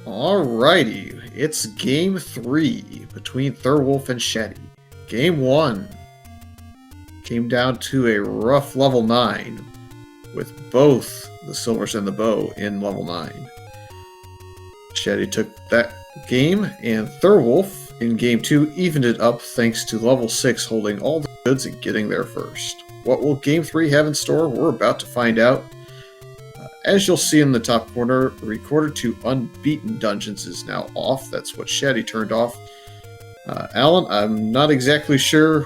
Alrighty, it's game 3 between Thirwolf and Shatty. Game 1 came down to a rough level 9, with both the silvers and the bow in level 9. Shatty took that game, and Thirwolf in game 2 evened it up thanks to level 6 holding all the goods and getting there first. What will game 3 have in store? We're about to find out. As you'll see in the top corner, the recorder to unbeaten dungeons is now off. That's what Shatty turned off. Alan, I'm not exactly sure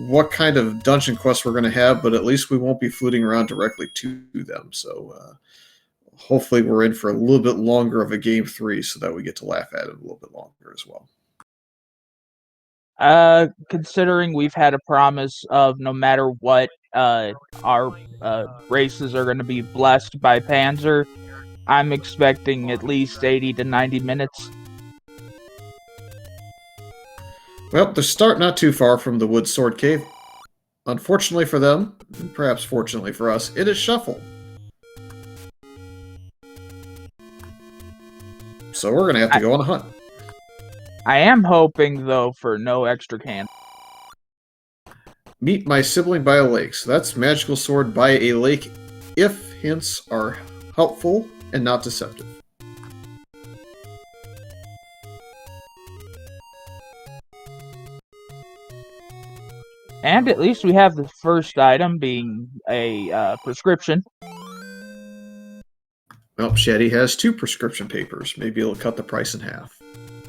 what kind of dungeon quests we're going to have, but at least we won't be fluting around directly to them. So hopefully we're in for a little bit longer of a game 3 so that we get to laugh at it a little bit longer as well. Considering we've had a promise of no matter what, our races are going to be blessed by Panzer, I'm expecting at least 80 to 90 minutes. Well, the start not too far from the Wood Sword Cave. Unfortunately for them, and perhaps fortunately for us, it is shuffle. So we're going to have to go on a hunt. I am hoping, though, for no extra can. Meet my sibling by a lake. So that's magical sword by a lake if hints are helpful and not deceptive. And at least we have the first item being a prescription. Well, Shatty has 2 prescription papers. Maybe it'll cut the price in half.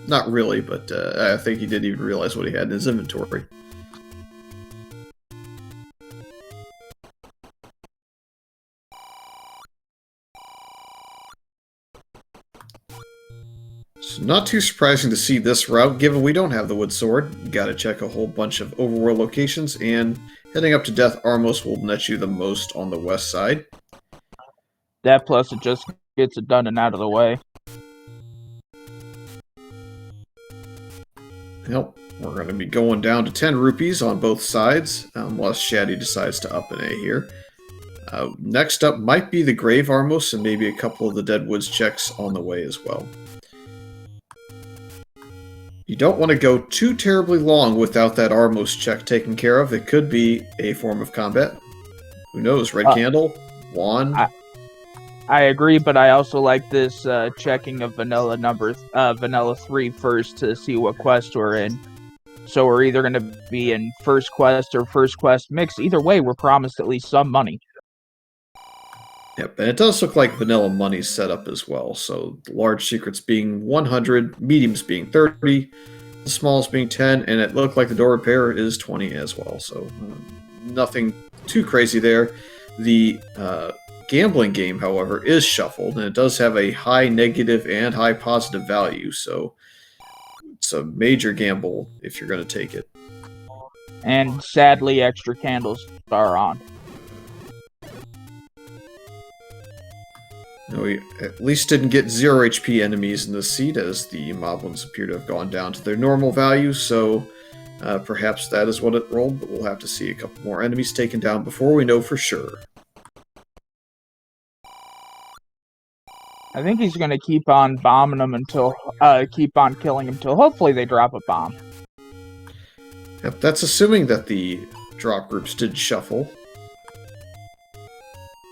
Not really, but I think he didn't even realize what he had in his inventory. So not too surprising to see this route, given we don't have the wood sword. Gotta check a whole bunch of overworld locations, and heading up to Death Armos will net you the most on the west side. That plus it just gets it done and out of the way. Yep, we're going to be going down to 10 rupees on both sides, unless Shatty decides to up an A here. Next up might be the Grave Armos, and maybe a couple of the Deadwoods checks on the way as well. You don't want to go too terribly long without that Armos check taken care of. It could be a form of combat. Who knows? Red candle? Wand? I agree, but I also like this checking of vanilla 3 first to see what quest we're in. So we're either going to be in first quest or first quest mix. Either way, we're promised at least some money. Yep, and it does look like vanilla money's set up as well. So the large secrets being 100, mediums being 30, the smallest being 10, and it looked like the door repair is 20 as well. So nothing too crazy there. The gambling game, however, is shuffled, and it does have a high negative and high positive value, so it's a major gamble if you're going to take it. And sadly, extra candles are on. We at least didn't get 0 HP enemies in this seed, as the moblins appear to have gone down to their normal value, so perhaps that is what it rolled, but we'll have to see a couple more enemies taken down before we know for sure. I think he's going to keep on bombing them until, keep on killing them until hopefully they drop a bomb. Yep, that's assuming that the drop groups did shuffle.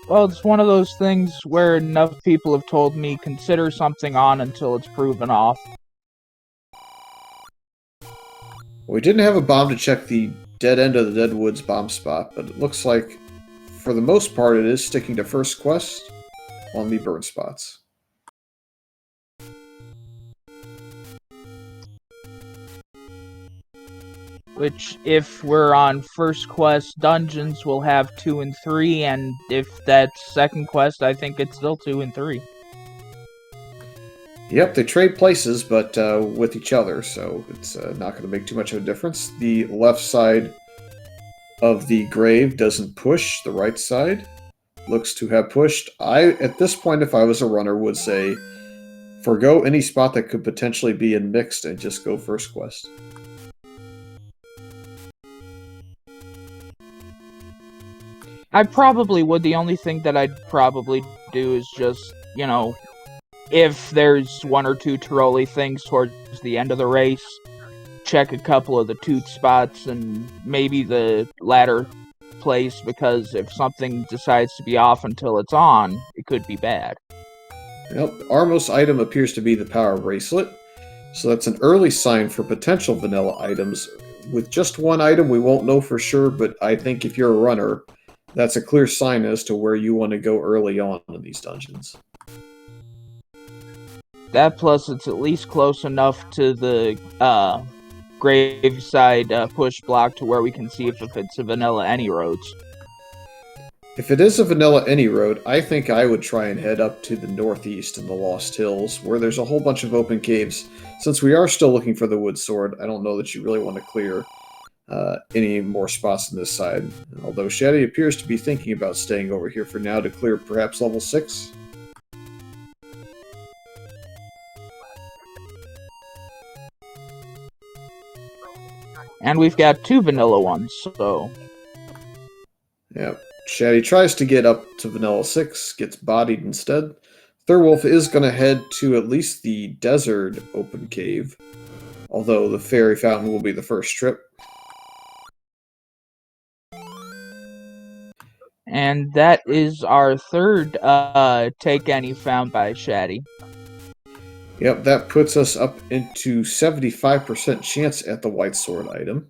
Well, it's one of those things where enough people have told me consider something on until it's proven off. We didn't have a bomb to check the dead end of the Deadwoods bomb spot, but it looks like, for the most part, it is sticking to first quest on the burn spots. Which, if we're on first quest dungeons, we'll have 2 and 3, and if that's second quest, I think it's still 2 and 3. Yep, they trade places, but with each other, so it's not going to make too much of a difference. The left side of the grave doesn't push. The right side looks to have pushed. At this point, if I was a runner, would say, forgo any spot that could potentially be in mixed and just go first quest. I probably would. The only thing that I'd probably do is just, if there's one or two trolley things towards the end of the race, check a couple of the toot spots and maybe the ladder place, because if something decides to be off until it's on, it could be bad. Well, our most item appears to be the power bracelet, so that's an early sign for potential vanilla items. With just one item, we won't know for sure, but I think if you're a runner, that's a clear sign as to where you want to go early on in these dungeons. That plus it's at least close enough to the graveside push block to where we can see if it's a vanilla any roads. If it is a vanilla any road, I think I would try and head up to the northeast in the Lost Hills, where there's a whole bunch of open caves. Since we are still looking for the wood sword, I don't know that you really want to clear any more spots on this side. Although Shatty appears to be thinking about staying over here for now to clear perhaps level 6. And we've got 2 vanilla ones, so... Yeah, Shatty tries to get up to vanilla 6, gets bodied instead. Thirwolf is going to head to at least the desert open cave, although the fairy fountain will be the first trip. And that is our third take any found by Shatty. Yep, that puts us up into 75% chance at the white sword item.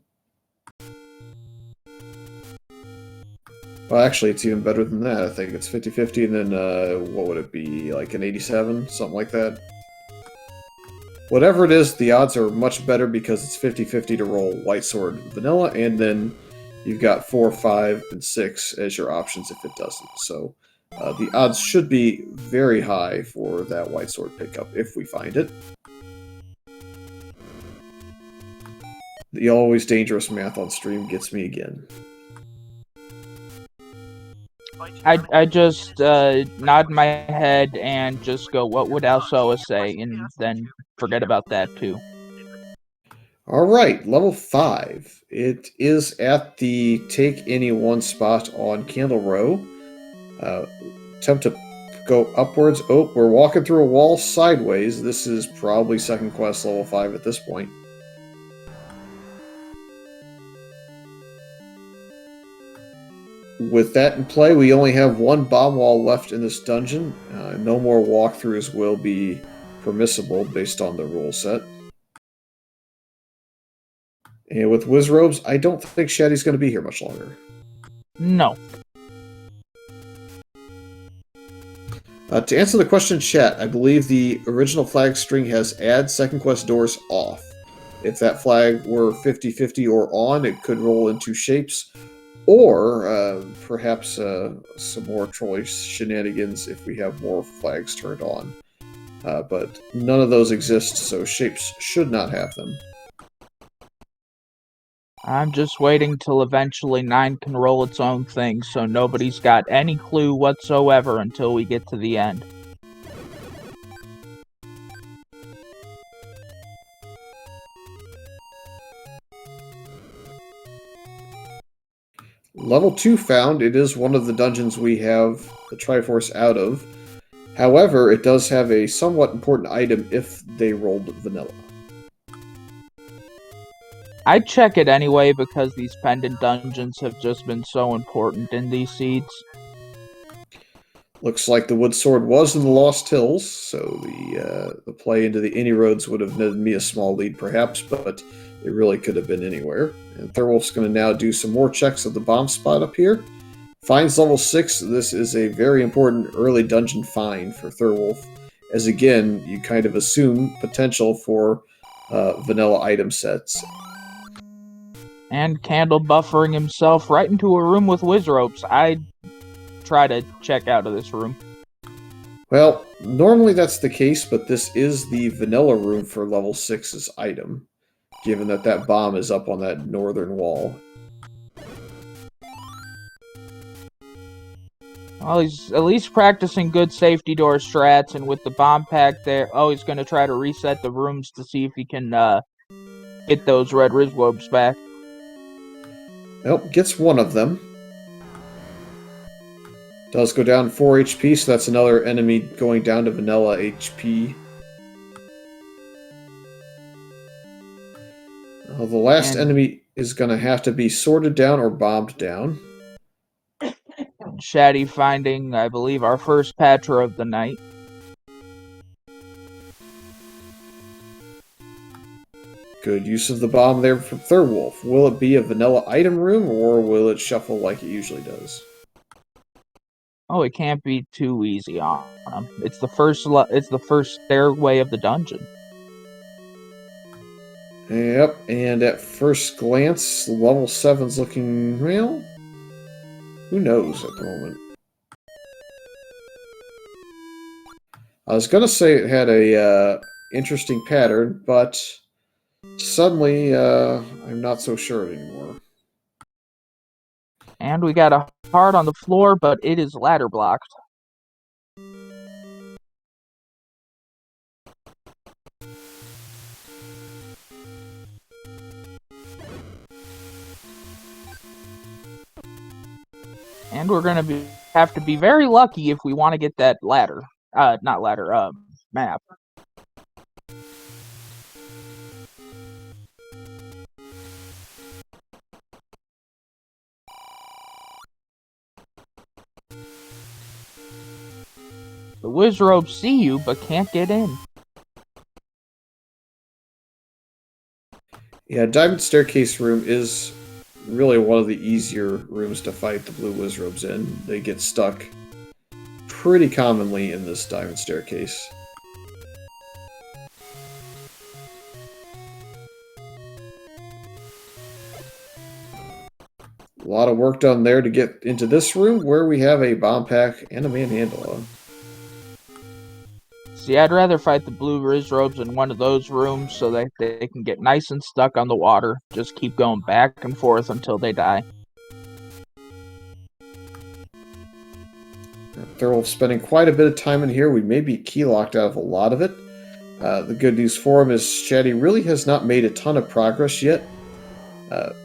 Well, actually, it's even better than that. I think it's 50-50, and then, what would it be, like an 87? Something like that? Whatever it is, the odds are much better because it's 50-50 to roll white sword vanilla, and then you've got 4, 5, and 6 as your options if it doesn't. So the odds should be very high for that white sword pickup if we find it. The always dangerous math on stream gets me again. I just nod my head and just go, what would Alsoa say? And then forget about that too. Alright, level 5. It is at the take any one spot on Candle Row. Attempt to go upwards. Oh, we're walking through a wall sideways. This is probably second quest level 5 at this point. With that in play, we only have one bomb wall left in this dungeon. No more walkthroughs will be permissible based on the rule set. And with Wizrobes, I don't think Shatty's going to be here much longer. No. To answer the question in chat, I believe the original flag string has add second quest doors off. If that flag were 50-50 or on, it could roll into shapes, or perhaps some more trolley shenanigans if we have more flags turned on. But none of those exist, so shapes should not have them. I'm just waiting till eventually 9 can roll its own thing, so nobody's got any clue whatsoever until we get to the end. Level 2 found. It is one of the dungeons we have the Triforce out of. However, it does have a somewhat important item if they rolled vanilla. I'd check it anyway because these pendant dungeons have just been so important in these seeds. Looks like the wood sword was in the Lost Hills, so the play into the Any Roads would have netted me a small lead perhaps, but it really could have been anywhere. And Thirwolf's going to now do some more checks of the bomb spot up here. Finds level 6. This is a very important early dungeon find for Thirwolf, as again, you kind of assume potential for vanilla item sets. And Candle buffering himself right into a room with Wizropes. I'd try to check out of this room. Well, normally that's the case, but this is the vanilla room for level 6's item, given that that bomb is up on that northern wall. Well, he's at least practicing good safety door strats, and with the bomb pack there, he's going to try to reset the rooms to see if he can get those red Rizwobes back. Well, gets one of them. Does go down 4 HP, so that's another enemy going down to vanilla HP. The last enemy is going to have to be sorted down or bombed down. Shatty finding, I believe, our first Patra of the night. Good use of the bomb there from Thirwolf. Will it be a vanilla item room, or will it shuffle like it usually does? Oh, it can't be too easy on him. It's the first stairway of the dungeon. Yep, and at first glance, level 7's looking, well, who knows at the moment. I was gonna say it had a interesting pattern, but suddenly I'm not so sure anymore. And we got a heart on the floor, but it is ladder blocked. And we're gonna have to be very lucky if we want to get that ladder. Not ladder, map. The Wizrobes see you, but can't get in. Yeah, Diamond Staircase room is really one of the easier rooms to fight the blue Wizrobes in. They get stuck pretty commonly in this Diamond Staircase. A lot of work done there to get into this room, where we have a bomb pack and a manhandle on. See, I'd rather fight the blue Wizrobes in one of those rooms so that they can get nice and stuck on the water. Just keep going back and forth until they die. Thirwolf spending quite a bit of time in here. We may be key locked out of a lot of it. The good news for him is Shatty really has not made a ton of progress yet.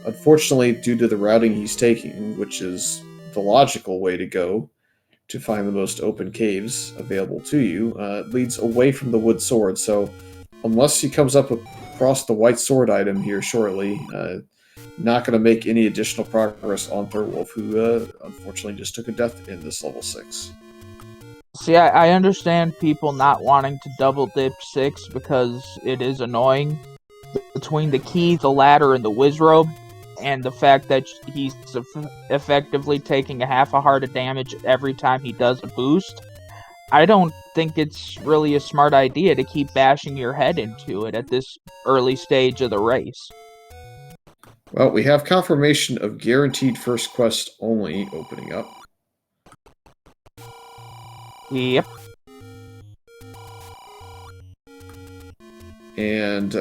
Unfortunately, due to the routing he's taking, which is the logical way to go to find the most open caves available to you, it leads away from the wood sword. So unless he comes up across the white sword item here shortly, not going to make any additional progress on Thirwolf, who unfortunately just took a death in this level 6. See, I understand people not wanting to double dip 6 because it is annoying. Between the key, the ladder, and the Wizrobe, and the fact that he's effectively taking a half a heart of damage every time he does a boost, I don't think it's really a smart idea to keep bashing your head into it at this early stage of the race. Well, we have confirmation of guaranteed first quest only opening up. Yep. And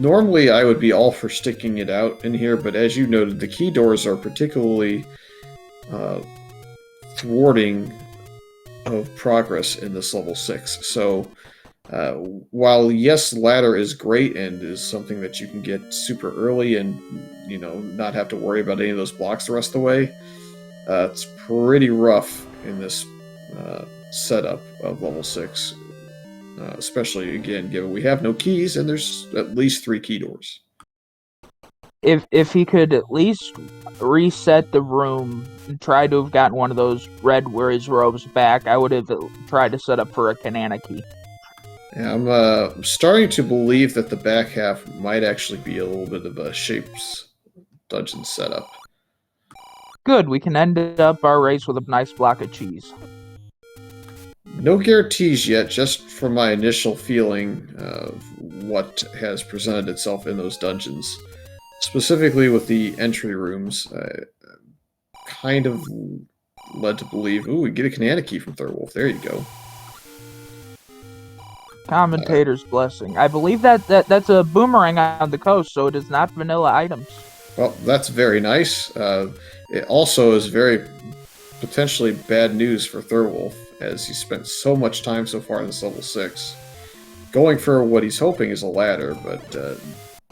normally I would be all for sticking it out in here, but as you noted, the key doors are particularly thwarting of progress in this level 6. So while yes, ladder is great and is something that you can get super early and not have to worry about any of those blocks the rest of the way, it's pretty rough in this setup of level 6. Especially, again, given we have no keys and there's at least 3 key doors. If he could at least reset the room and try to have gotten one of those red Wizrobes back, I would have tried to set up for a Kanana key. Yeah, I'm starting to believe that the back half might actually be a little bit of a Shapes dungeon setup. Good, we can end up our race with a nice block of cheese. No guarantees yet, just from my initial feeling of what has presented itself in those dungeons. Specifically with the entry rooms, kind of led to believe, ooh, we get a Kanana key from Thirwolf. There you go. Commentator's blessing. I believe that's a boomerang on the coast, so it is not vanilla items. Well, that's very nice. It also is very potentially bad news for Thirwolf, as he spent so much time so far in this level 6. Going for what he's hoping is a ladder, but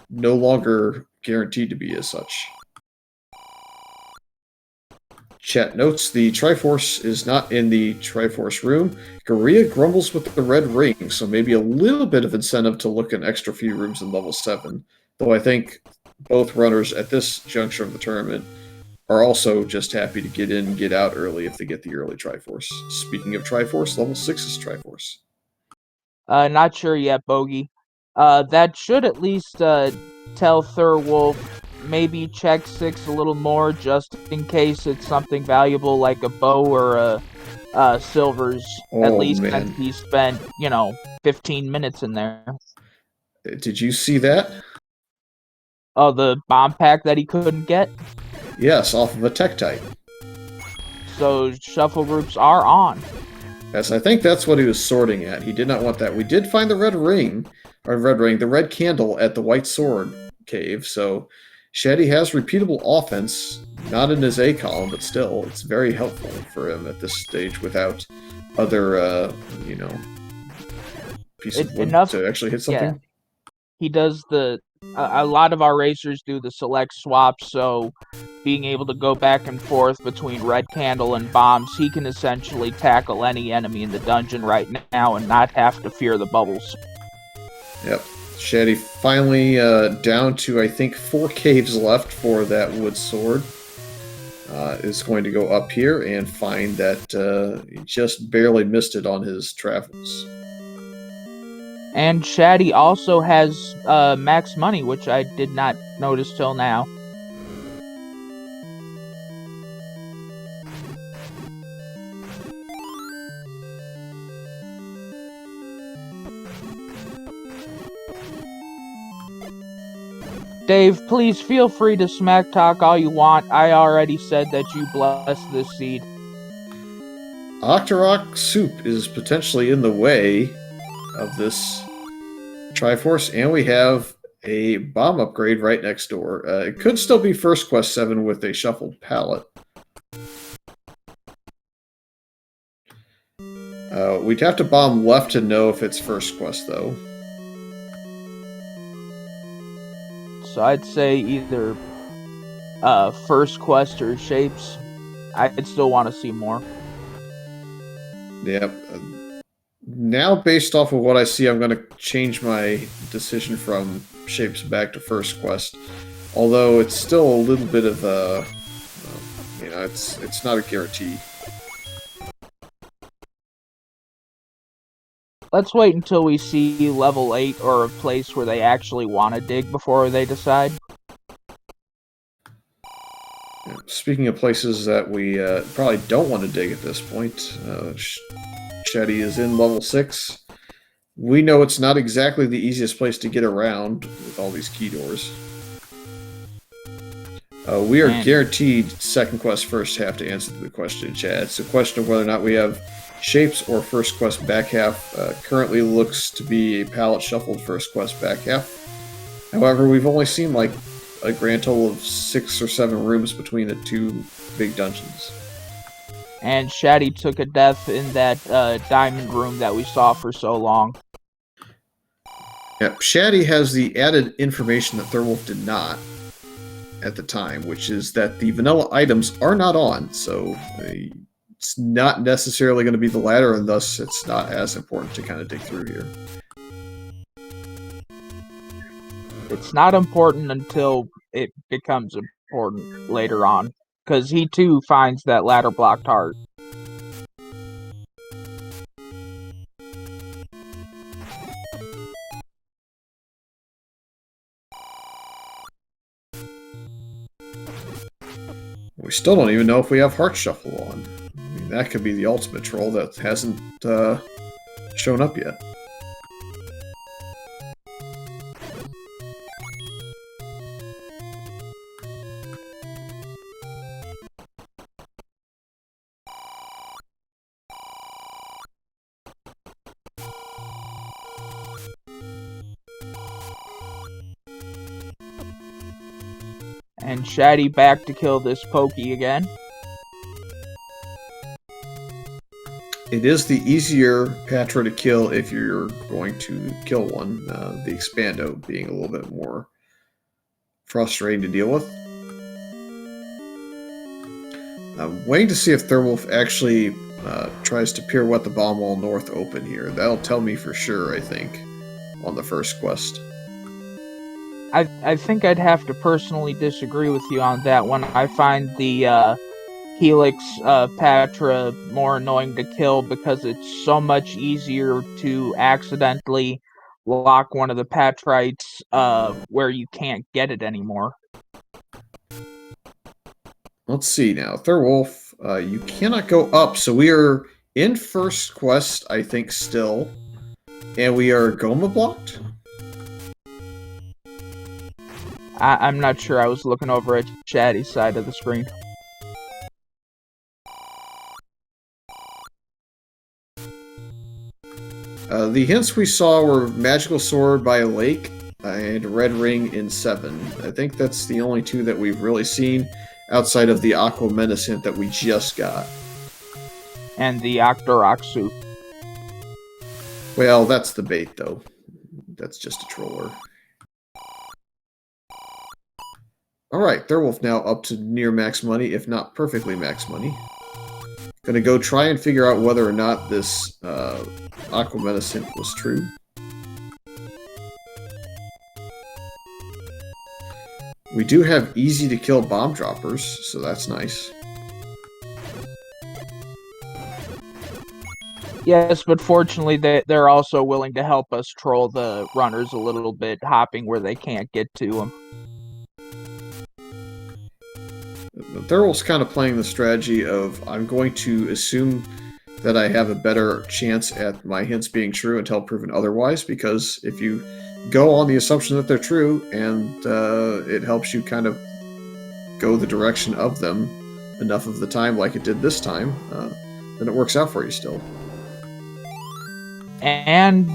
no longer guaranteed to be as such. Chat notes the Triforce is not in the Triforce room. Korea grumbles with the red ring, so maybe a little bit of incentive to look in extra few rooms in level 7. Though I think both runners at this juncture of the tournament are also just happy to get in and get out early if they get the early Triforce. Speaking of Triforce, level 6 is Triforce. Not sure yet, Bogey. That should at least tell Thirwolf maybe check 6 a little more just in case it's something valuable like a bow or a silvers. At least man. since he spent, 15 minutes in there. Did you see that? Oh, the bomb pack that he couldn't get? Yes, off of a Tektite. So shuffle groups are on. Yes, I think that's what he was sorting at. He did not want that. We did find the the red candle at the white sword cave, so Shatty has repeatable offense, not in his A column, but still, it's very helpful for him at this stage without other, piece of wood to actually hit something. Yeah. He does a lot of our racers do the select swap, so being able to go back and forth between red candle and bombs, he can essentially tackle any enemy in the dungeon right now and not have to fear the bubbles. Yep. Shatty finally down to, I think, 4 caves left for that wood sword. Is going to go up here and find that he just barely missed it on his travels. And Shatty also has max money, which I did not notice till now. Dave, please feel free to smack talk all you want. I already said that you blessed this seed. Octorok Soup is potentially in the way of this Triforce, and we have a bomb upgrade right next door. It could still be First Quest 7 with a shuffled palette. We'd have to bomb left to know if it's First Quest, though. So I'd say either First Quest or Shapes. I'd still want to see more. Yep. Now, based off of what I see, I'm going to change my decision from Shapes back to First Quest. Although it's still a little bit of a, it's not a guarantee. Let's wait until we see level 8 or a place where they actually want to dig before they decide. Speaking of places that we probably don't want to dig at this point, Shatty is in level 6. We know it's not exactly the easiest place to get around with all these key doors. We are guaranteed second quest first half to answer the question in chat. It's a question of whether or not we have Shapes or First Quest back half. Currently looks to be a palette shuffled First Quest back half. However, we've only seen like a grand total of 6 or 7 rooms between the 2 big dungeons. And Shatty took a death in that diamond room that we saw for so long. Yep, Shatty has the added information that Thirwolf did not at the time, which is that the vanilla items are not on, so it's not necessarily going to be the ladder, and thus it's not as important to kind of dig through here. It's not important until it becomes important later on, because he too finds that ladder blocked hard. We still don't even know if we have Heart Shuffle on. I mean, that could be the ultimate troll that hasn't shown up yet. And Shatty back to kill this Pokey again. It is the easier Patra to kill if you're going to kill one, the Expando being a little bit more frustrating to deal with. I'm waiting to see if Thirwolf actually tries to pirouette the bomb wall north open here. That'll tell me for sure, I think, on the first quest. I think I'd have to personally disagree with you on that one. I find the Helix Patra more annoying to kill because it's so much easier to accidentally lock one of the Patrites where you can't get it anymore. Let's see now. Thirwolf, you cannot go up, so we are in first quest, I think, still. And we are Goma blocked? I'm not sure. I was looking over at Shatty's side of the screen. The hints we saw were Magical Sword by a Lake and Red Ring in 7. I think that's the only two that we've really seen outside of the Aqua Menace hint that we just got. And the Octoroxu. Well, that's the bait, though. That's just a troller. Alright, Thirwolf now up to near max money, if not perfectly max money. Gonna go try and figure out whether or not this Aqua Menace hint was true. We do have easy to kill bomb droppers, so that's nice. Yes, but fortunately they're also willing to help us troll the runners a little bit, hopping where they can't get to them. Thurl's kind of playing the strategy of, I'm going to assume that I have a better chance at my hints being true until proven otherwise, because if you go on the assumption that they're true, and it helps you kind of go the direction of them enough of the time like it did this time, then it works out for you still. And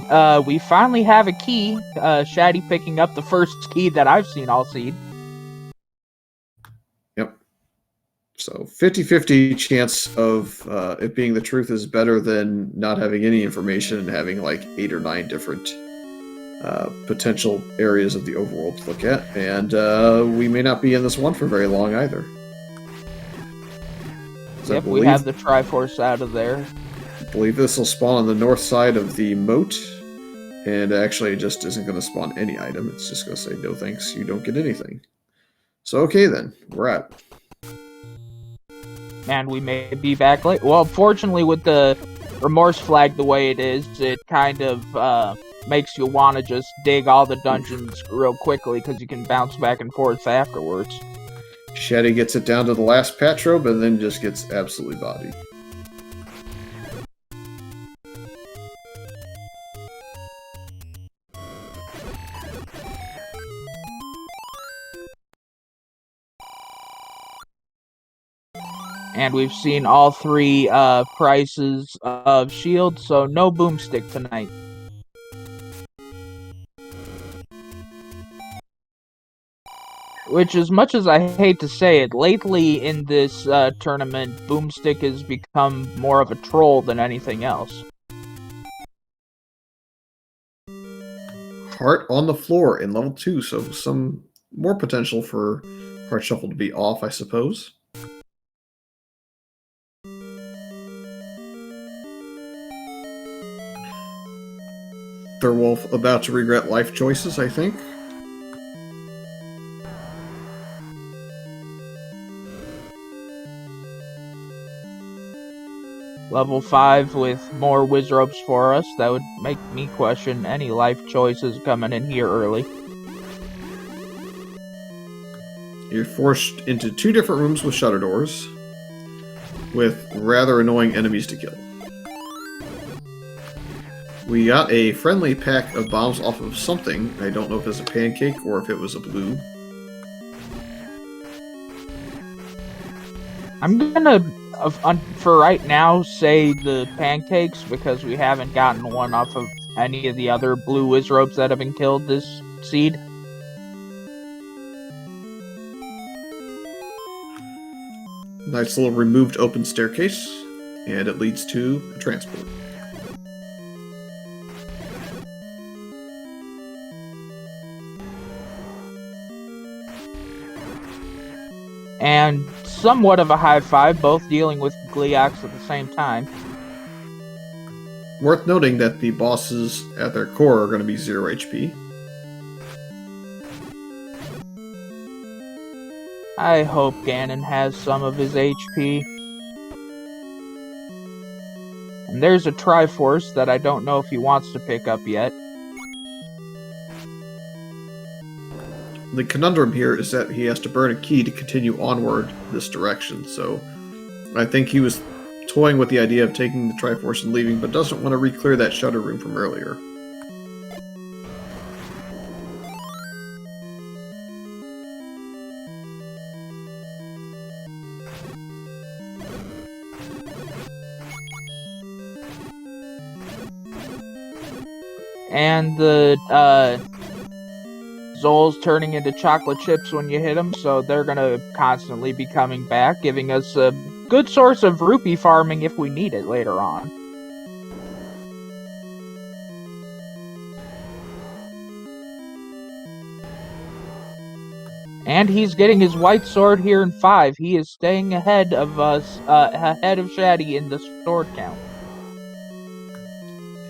we finally have a key. Shatty picking up the first key that I've seen all seed. Yep. So 50-50 chance of it being the truth is better than not having any information and having like 8 or 9 different potential areas of the overworld to look at. And we may not be in this one for very long either. Yep, we have the Triforce out of there. I believe this will spawn on the north side of the moat, and actually it just isn't going to spawn any item. It's just going to say, no thanks, you don't get anything. So okay then, we're at. And we may be back late. Well, fortunately with the remorse flag the way it is, it kind of makes you want to just dig all the dungeons real quickly, because you can bounce back and forth afterwards. Shatty gets it down to the last Patrobe and then just gets absolutely bodied. And we've seen all 3 prices of shield, so no boomstick tonight. Which, as much as I hate to say it, lately in this tournament, boomstick has become more of a troll than anything else. Heart on the floor in level 2, so some more potential for Heart Shuffle to be off, I suppose. Thirwolf about to regret life choices, I think. Level 5 with more Wizropes for us. That would make me question any life choices coming in here early. You're forced into 2 different rooms with shutter doors, with rather annoying enemies to kill. We got a friendly pack of bombs off of something. I don't know if it's a pancake or if it was a blue. I'm gonna, for right now, say the pancakes, because we haven't gotten one off of any of the other blue Wizropes that have been killed this seed. Nice little removed open staircase, and it leads to a transport. And somewhat of a high five, both dealing with Gleox at the same time. Worth noting that the bosses at their core are going to be 0 HP. I hope Ganon has some of his HP. And there's a Triforce that I don't know if he wants to pick up yet. The conundrum here is that he has to burn a key to continue onward this direction, so I think he was toying with the idea of taking the Triforce and leaving, but doesn't want to re-clear that shutter room from earlier. And the Zol's turning into chocolate chips when you hit them, so they're gonna constantly be coming back, giving us a good source of rupee farming if we need it later on. And he's getting his white sword here in 5. He is staying ahead of us, ahead of Shatty in the sword count.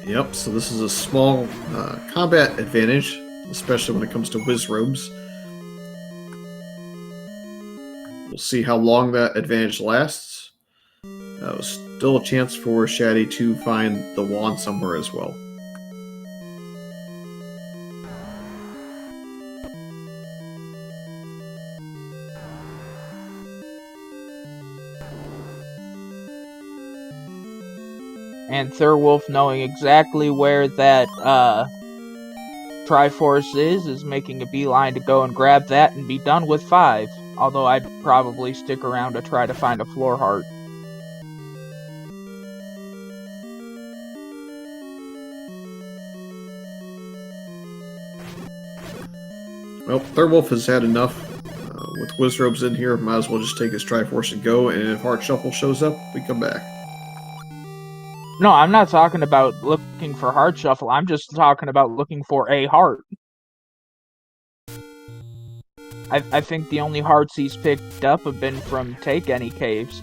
Yep, so this is a small combat advantage, especially when it comes to Wizrobes. We'll see how long that advantage lasts. Still a chance for Shatty to find the wand somewhere as well. And Thirwolf, knowing exactly where that Triforce is making a beeline to go and grab that and be done with 5. Although I'd probably stick around to try to find a floor heart. Well, Thirwolf has had enough. With Wizrobes in here, might as well just take his Triforce and go, and if Heart Shuffle shows up, we come back. No, I'm not talking about looking for Heart Shuffle. I'm just talking about looking for a heart. I think the only hearts he's picked up have been from Take Any Caves.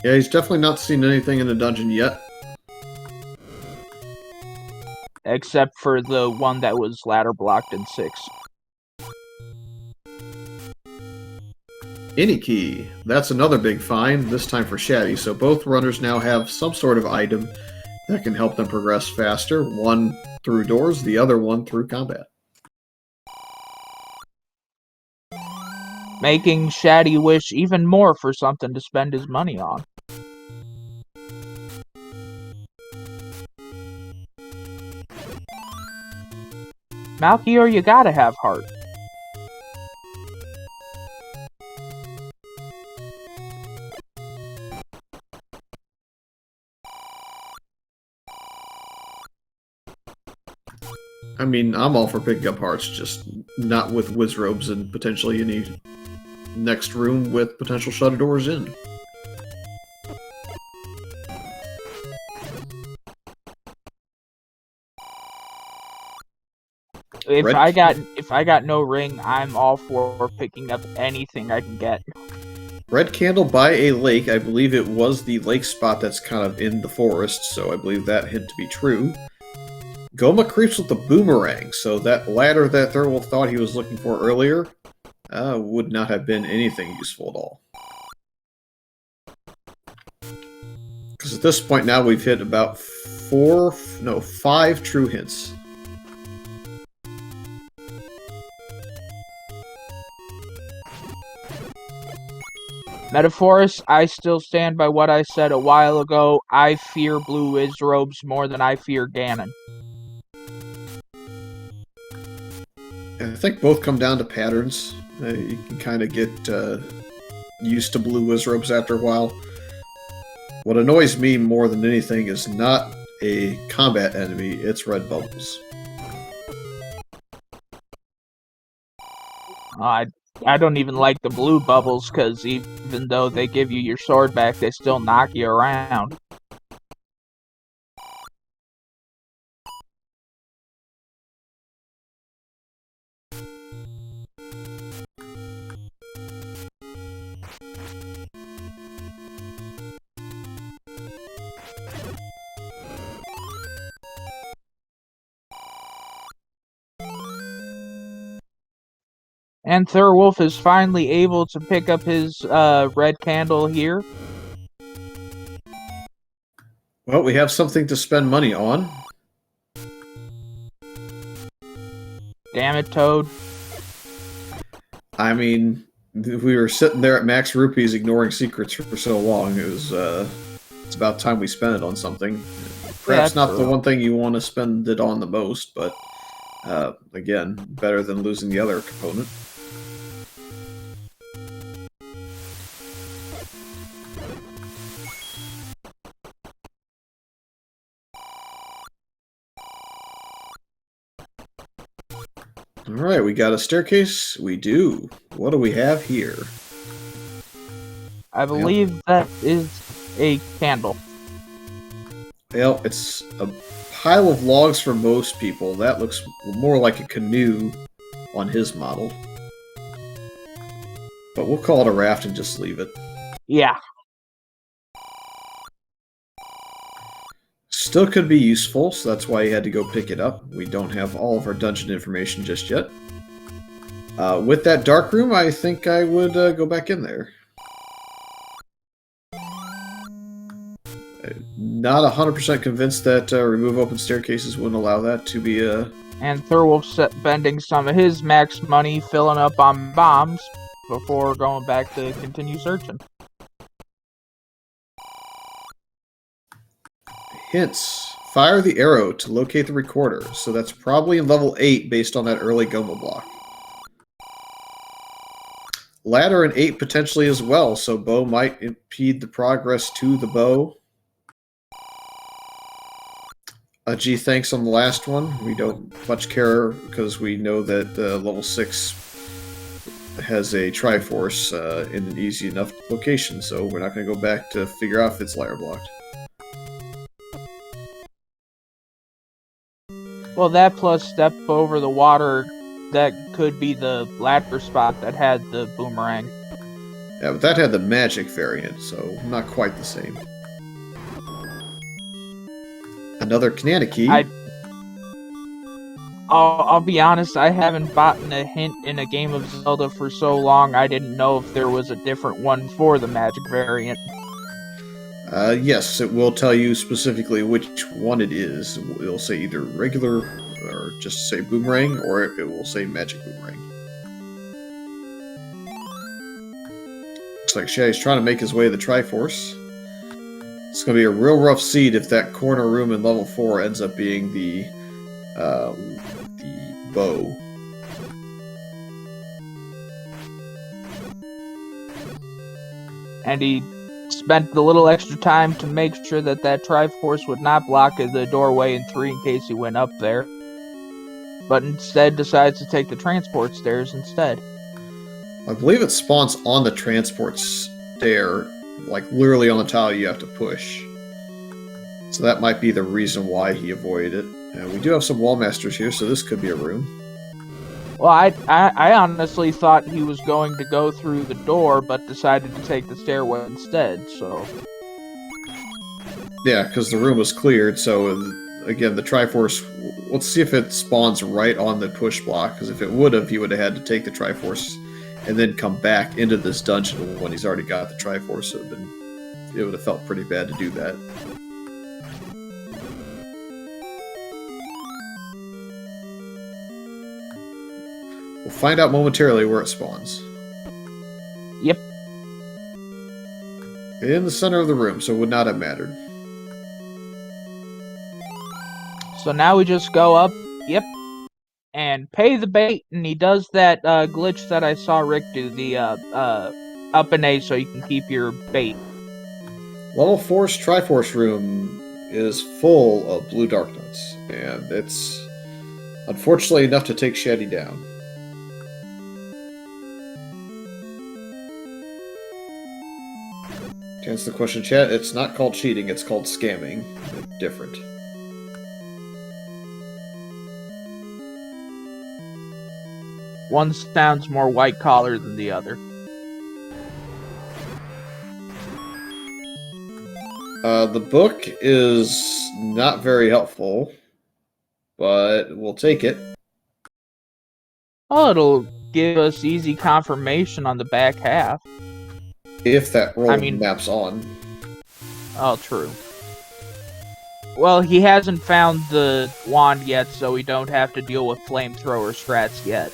Yeah, he's definitely not seen anything in the dungeon yet. Except for the one that was ladder blocked in 6. Any key. That's another big find, this time for Shatty. So both runners now have some sort of item that can help them progress faster. One through doors, the other one through combat. Making Shatty wish even more for something to spend his money on. Malchior, you gotta have heart. I mean, I'm all for picking up hearts, just not with Wizrobes and potentially any next room with potential shutter doors in. If I got no ring, I'm all for picking up anything I can get. Red candle by a lake. I believe it was the lake spot that's kind of in the forest, so I believe that hint to be true. Goma creeps with the boomerang, so that ladder that Thirwolf thought he was looking for earlier would not have been anything useful at all. Because at this point now we've hit about 5 true hints. Metaphorus, I still stand by what I said a while ago. I fear Blue Wizrobes more than I fear Ganon. I think both come down to patterns. You can kind of get used to Blue Wizrobes after a while. What annoys me more than anything is not a combat enemy, it's red bubbles. I don't even like the blue bubbles, because even though they give you your sword back, they still knock you around. And Thirwolf is finally able to pick up his red candle here. Well, we have something to spend money on. Damn it, Toad. I mean, we were sitting there at max rupees ignoring secrets for so long. It was, it's about time we spent it on something. Perhaps not the one thing you want to spend it on the most, but, again, better than losing the other component. Alright, we got a staircase. We do. What do we have here? I believe that is a candle. Well, it's a pile of logs for most people. That looks more like a canoe on his model. But we'll call it a raft and just leave it. Yeah. Still could be useful, so that's why he had to go pick it up. We don't have all of our dungeon information just yet. With that dark room, I think I would go back in there. Not 100% convinced that remove open staircases wouldn't allow that to be a... And Thirwolf spending some of his max money filling up on bombs before going back to continue searching. Hints. Fire the arrow to locate the recorder. So that's probably in level 8 based on that early Goma block. Ladder in 8 potentially as well, so bow might impede the progress to the bow. Gee, thanks on the last one. We don't much care because we know that level 6 has a Triforce in an easy enough location, so we're not going to go back to figure out if it's ladder blocked. Well, that plus step over the water, that could be the ladder spot that had the boomerang. Yeah, but that had the magic variant, so not quite the same. Another Canada key. I'll be honest, I haven't bought a hint in a game of Zelda for so long, I didn't know if there was a different one for the magic variant. Yes, it will tell you specifically which one it is. It'll say either regular, or just say boomerang, or it will say magic boomerang. Looks like Shatty's trying to make his way to the Triforce. It's going to be a real rough seed if that corner room in level 4 ends up being the bow. And he spent the little extra time to make sure that that Triforce would not block the doorway in 3 in case he went up there. But instead decides to take the transport stairs instead. I believe it spawns on the transport stair, like literally on the tile you have to push. So that might be the reason why he avoided it. And we do have some wall masters here, so this could be a room. Well, I honestly thought he was going to go through the door, but decided to take the stairway instead, so... Yeah, because the room was cleared, so again, the Triforce... Let's see if it spawns right on the push block, because if it would have, he would have had to take the Triforce and then come back into this dungeon when he's already got the Triforce. It would have felt pretty bad to do that. We'll find out momentarily where it spawns. Yep. In the center of the room, so it would not have mattered. So now we just go up, yep, and pay the bait, and he does that glitch that I saw Rick do, the up and A so you can keep your bait. Level 4's Triforce room is full of blue dark nuts, and it's unfortunately enough to take Shatty down. To answer the question, chat, it's not called cheating, it's called scamming. They're different. One sounds more white-collar than the other. The book is not very helpful, but we'll take it. Oh, it'll give us easy confirmation on the back half. If that roll maps on. Oh, true. Well, he hasn't found the wand yet, so we don't have to deal with flamethrower strats yet.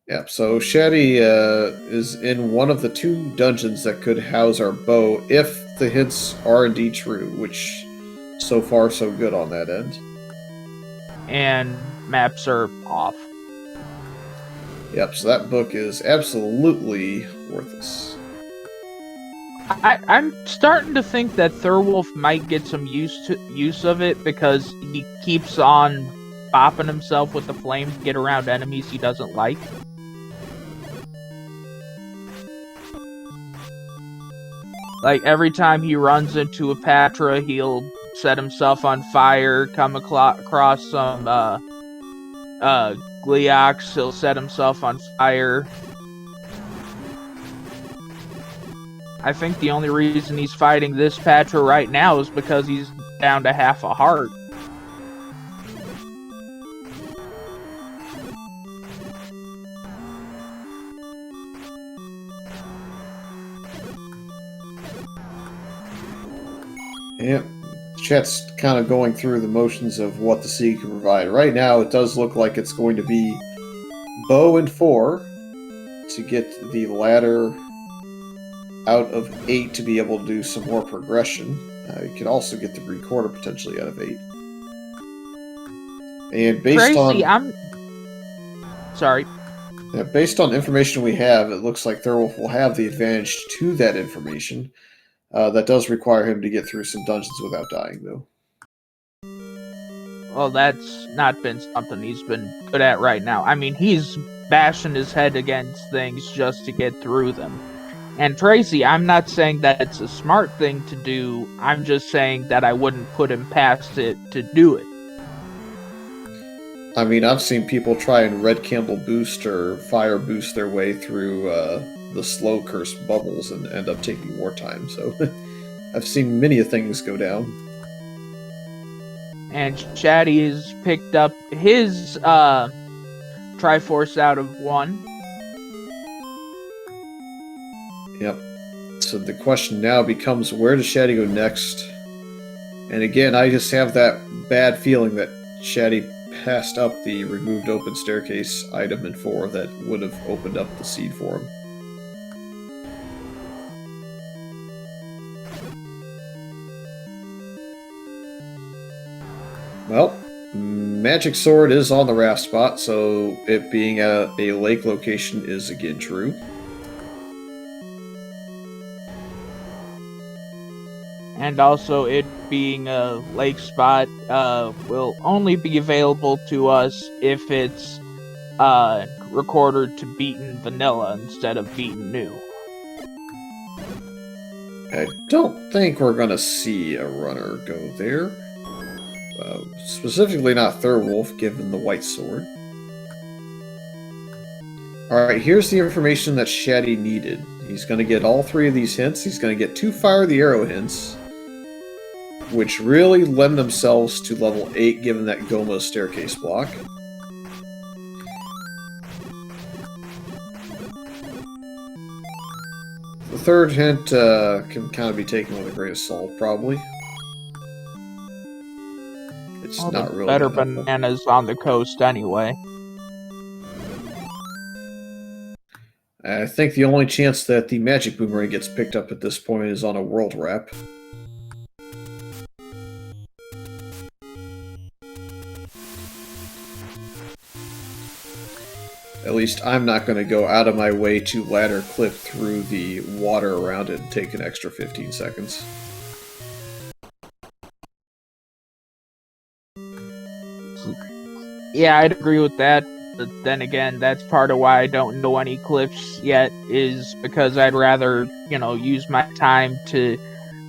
Yep, so Shatty is in one of the 2 dungeons that could house our bow if the hints are indeed true, which so far so good on that end. And maps are off. Yep, so that book is absolutely worthless. I'm starting to think that Thirwolf might get some use of it because he keeps on bopping himself with the flame to get around enemies he doesn't like. Like, every time he runs into a Patra, he'll set himself on fire, come across some Gleox, he'll set himself on fire. I think the only reason he's fighting this Patra right now is because he's down to half a heart. Yep, chat's kind of going through the motions of what the sea can provide. Right now, it does look like it's going to be bow and 4 to get the ladder out of 8 to be able to do some more progression. You can also get the recorder potentially out of 8. And based based on information we have, it looks like Thirwolf will have the advantage to that information. That does require him to get through some dungeons without dying, though. Well, that's not been something he's been good at right now. I mean, he's bashing his head against things just to get through them. And Tracy, I'm not saying that it's a smart thing to do. I'm just saying that I wouldn't put him past it to do it. I mean, I've seen people try and red candle boost or fire boost their way through the slow curse bubbles and end up taking more time, so I've seen many things go down. And Shatty has picked up his Triforce out of 1. Yep. So the question now becomes, where does Shatty go next? And again, I just have that bad feeling that Shatty passed up the removed open staircase item in 4 that would have opened up the seed for him. Well, Magic Sword is on the raft spot, so it being a lake location is again true. And also, it being a lake spot will only be available to us if it's recorded to beaten vanilla instead of beaten new. I don't think we're going to see a runner go there. Specifically not Thirwolf, given the white sword. Alright, here's the information that Shatty needed. He's going to get all 3 of these hints. He's going to get 2 Fire the Arrow hints, which really lend themselves to level 8, given that Goma staircase block. The third hint can kind of be taken with a grain of salt, probably. It's not really better bananas on the coast anyway. I think the only chance that the magic boomerang gets picked up at this point is on a world wrap. At least I'm not going to go out of my way to ladder clip through the water around it and take an extra 15 seconds. Yeah, I'd agree with that. But then again, that's part of why I don't know any cliffs yet, is because I'd rather, use my time to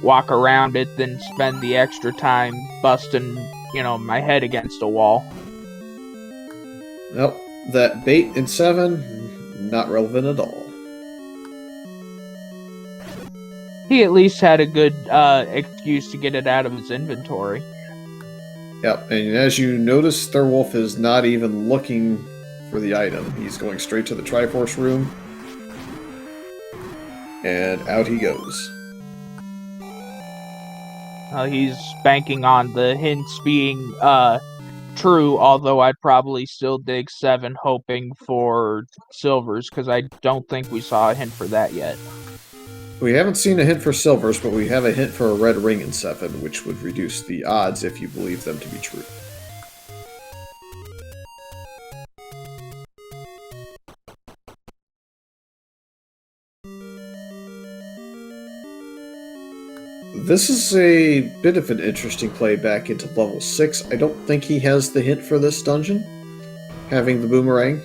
walk around it than spend the extra time busting, my head against a wall. Nope. That bait in 7, not relevant at all. He at least had a good excuse to get it out of his inventory. Yep, and as you notice, Thirwolf is not even looking for the item. He's going straight to the Triforce room. And out he goes. He's banking on the hints being true, although I'd probably still dig 7 hoping for silvers, because I don't think we saw a hint for that yet. We haven't seen a hint for silvers, but we have a hint for a red ring in 7, which would reduce the odds if you believe them to be true. This is a bit of an interesting play back into level 6. I don't think he has the hint for this dungeon, having the boomerang.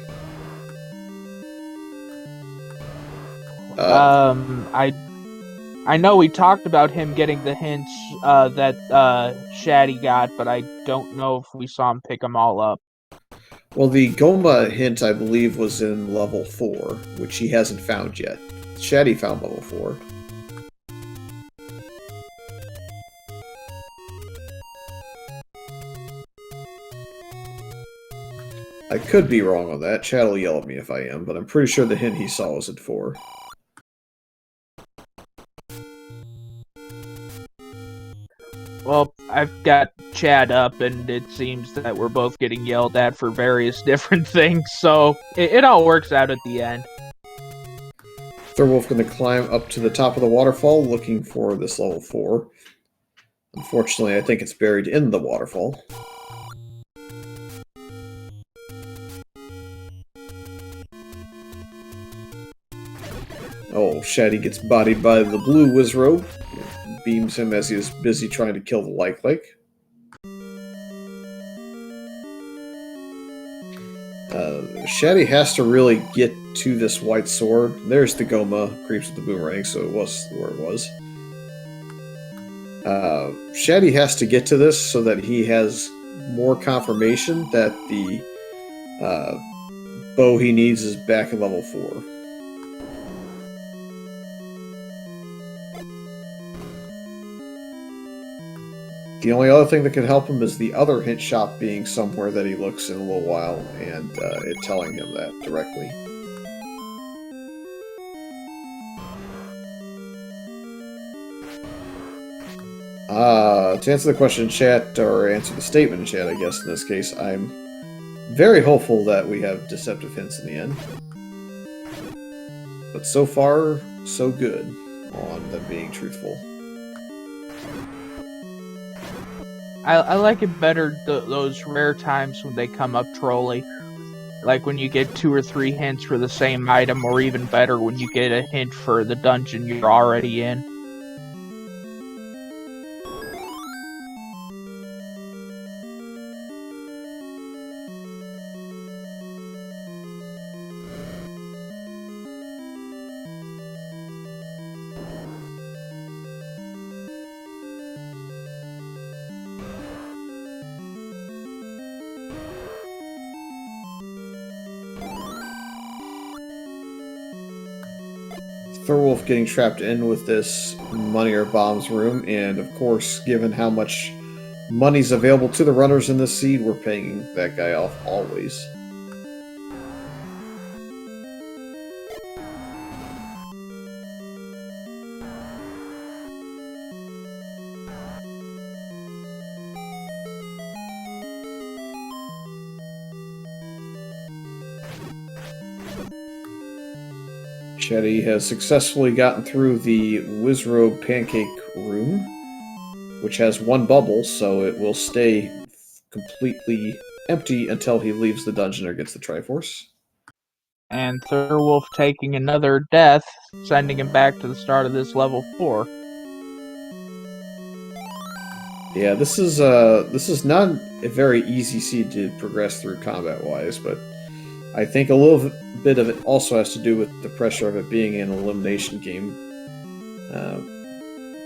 I know we talked about him getting the hints that Shatty got, but I don't know if we saw him pick them all up. Well, the Goma hint, I believe, was in level 4, which he hasn't found yet. Shatty found level 4. I could be wrong on that. Chad will yell at me if I am, but I'm pretty sure the hint he saw was at 4. Well, I've got Chad up, and it seems that we're both getting yelled at for various different things, so it all works out at the end. Thirwolf going to climb up to the top of the waterfall looking for this level 4. Unfortunately, I think it's buried in the waterfall. Oh, Shatty gets bodied by the blue Wizrobe. Beams him as he is busy trying to kill the Lake. Shatty has to really get to this white sword. There's the Goma, creeps with the boomerang, so it was where it was. Shatty has to get to this so that he has more confirmation that the bow he needs is back at level 4. The only other thing that could help him is the other hint shop being somewhere that he looks in a little while, and it telling him that directly. To answer the question in chat, or answer the statement in chat, I guess in this case, I'm very hopeful that we have deceptive hints in the end. But so far, so good on them being truthful. I like it better those rare times when they come up trolly. Like when you get 2 or 3 hints for the same item, or even better when you get a hint for the dungeon you're already in. Thirwolf getting trapped in with this money or bombs room, and of course, given how much money's available to the runners in this seed, we're paying that guy off always. Shetty has successfully gotten through the Wizrobe Pancake room, which has 1 bubble, so it will stay completely empty until he leaves the dungeon or gets the Triforce. And Thirwolf taking another death, sending him back to the start of this level 4. Yeah, this is not a very easy seed to progress through combat-wise, but I think a little bit of it also has to do with the pressure of it being an elimination game.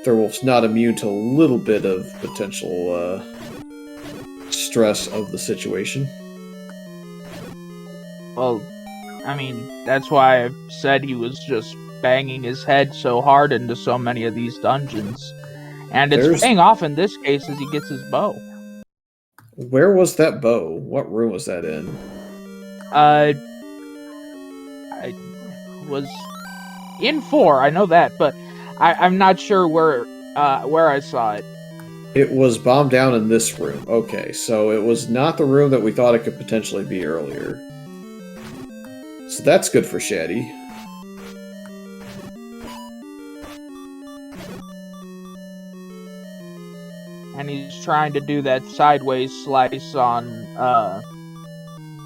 Thirwolf's not immune to a little bit of potential stress of the situation. Well, I mean, that's why I said he was just banging his head so hard into so many of these dungeons. And it's paying off in this case as he gets his bow. Where was that bow? What room was that in? I was in 4, I know that, but I'm not sure where I saw it. It was bombed down in this room. Okay, so it was not the room that we thought it could potentially be earlier. So that's good for Shatty. And he's trying to do that sideways slice on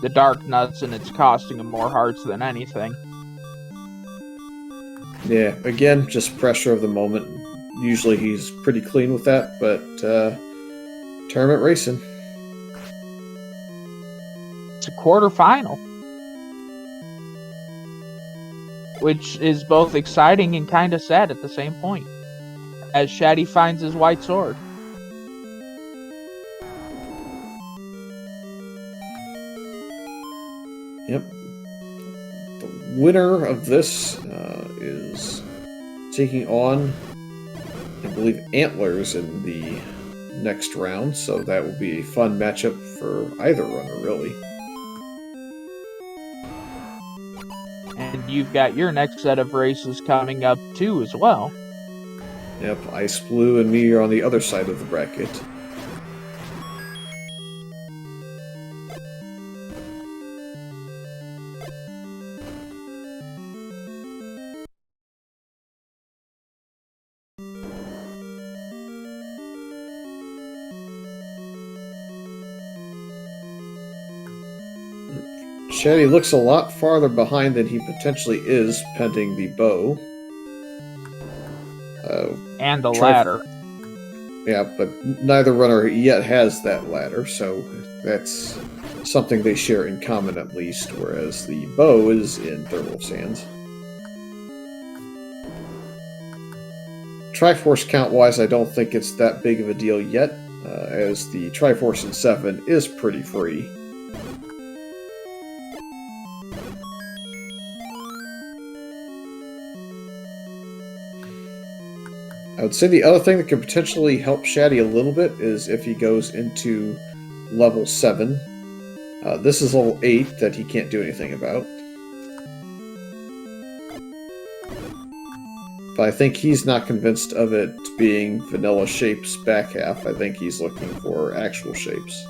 the dark nuts, and it's costing him more hearts than anything. Yeah, again, just pressure of the moment. Usually he's pretty clean with that, but tournament racing. It's a quarterfinal, which is both exciting and kind of sad at the same point, as Shatty finds his white sword. Yep. The winner of this is taking on, I believe, Antlers in the next round, so that will be a fun matchup for either runner, really. And you've got your next set of races coming up too as well. Yep, Ice Blue and me are on the other side of the bracket. Shatty looks a lot farther behind than he potentially is, pending the bow. And the ladder. Yeah, but neither runner yet has that ladder, so that's something they share in common at least, whereas the bow is in Thirwolf's hands. Triforce count-wise, I don't think it's that big of a deal yet, as the Triforce in 7 is pretty free. I would say the other thing that could potentially help Shatty a little bit is if he goes into level 7. This is level 8 that he can't do anything about. But I think he's not convinced of it being vanilla shapes back half. I think he's looking for actual shapes.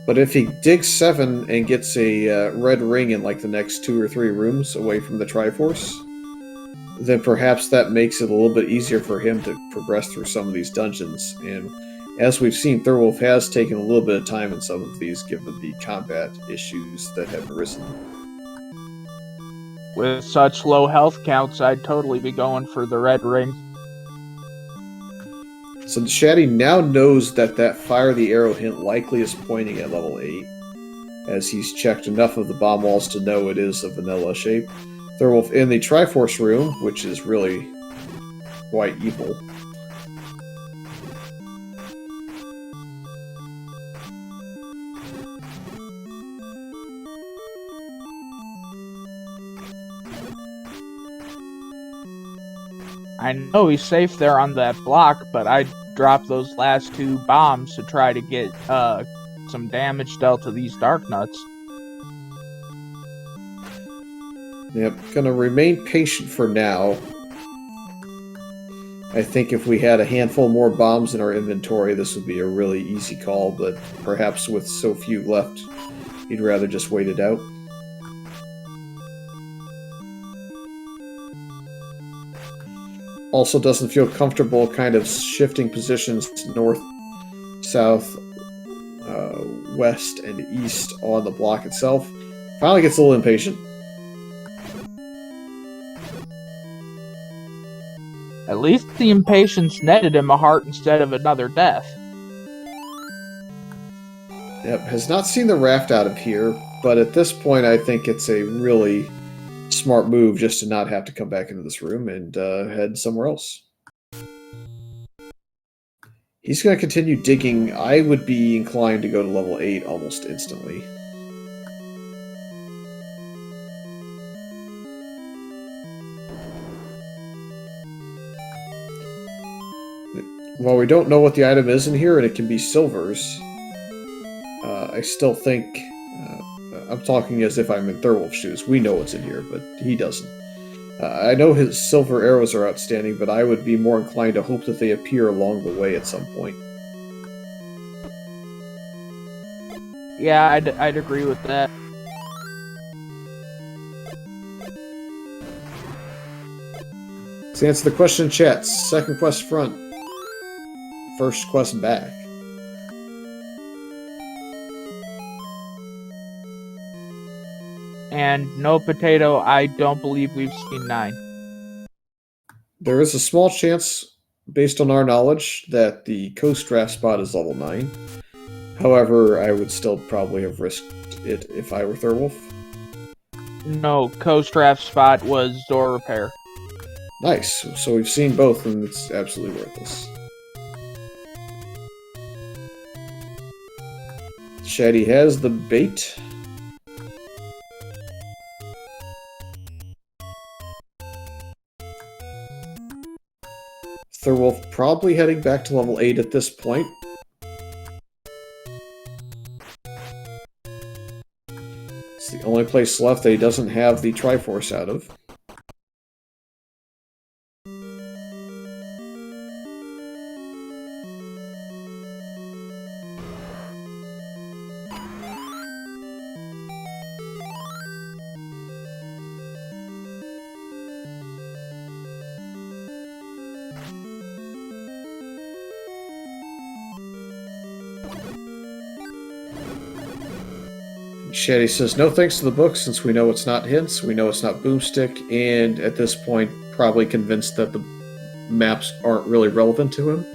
But if he digs 7 and gets a red ring in like the next 2 or 3 rooms away from the Triforce, then perhaps that makes it a little bit easier for him to progress through some of these dungeons. And as we've seen, Thirwolf has taken a little bit of time in some of these, given the combat issues that have arisen. With such low health counts, I'd totally be going for the red ring. So the Shatty now knows that that fire the arrow hint likely is pointing at level 8, as he's checked enough of the bomb walls to know it is a vanilla shape. Thirwolf in the Triforce room, which is really quite evil. I know he's safe there on that block, but I'd drop those last 2 bombs to try to get some damage dealt to these dark nuts. Yep, gonna remain patient for now. I think if we had a handful more bombs in our inventory, this would be a really easy call, but perhaps with so few left, he'd rather just wait it out. Also doesn't feel comfortable kind of shifting positions north, south, west, and east on the block itself. Finally gets a little impatient. At least the impatience netted him a heart instead of another death. Yep, has not seen the raft out of here, but at this point I think it's a really smart move just to not have to come back into this room and head somewhere else. He's going to continue digging. I would be inclined to go to level 8 almost instantly. while we don't know what the item is in here, and it can be silvers, I still think... I'm talking as if I'm in Thirwolf's shoes. We know what's in here, but he doesn't. I know his silver arrows are outstanding, but I would be more inclined to hope that they appear along the way at some point. Yeah, I'd agree with that. To answer the question in chat, second quest front, first quest back. And no potato, I don't believe we've seen 9. There is a small chance, based on our knowledge, that the coast draft spot is level 9. However, I would still probably have risked it if I were Thirwolf. No, coast draft spot was door repair. Nice. So we've seen both, and it's absolutely worthless. Shatty has the bait. Thirwolf probably heading back to level 8 at this point. It's the only place left that he doesn't have the Triforce out of. Shatty says, no thanks to the book, since we know it's not hints, we know it's not boomstick, and at this point, probably convinced that the maps aren't really relevant to him.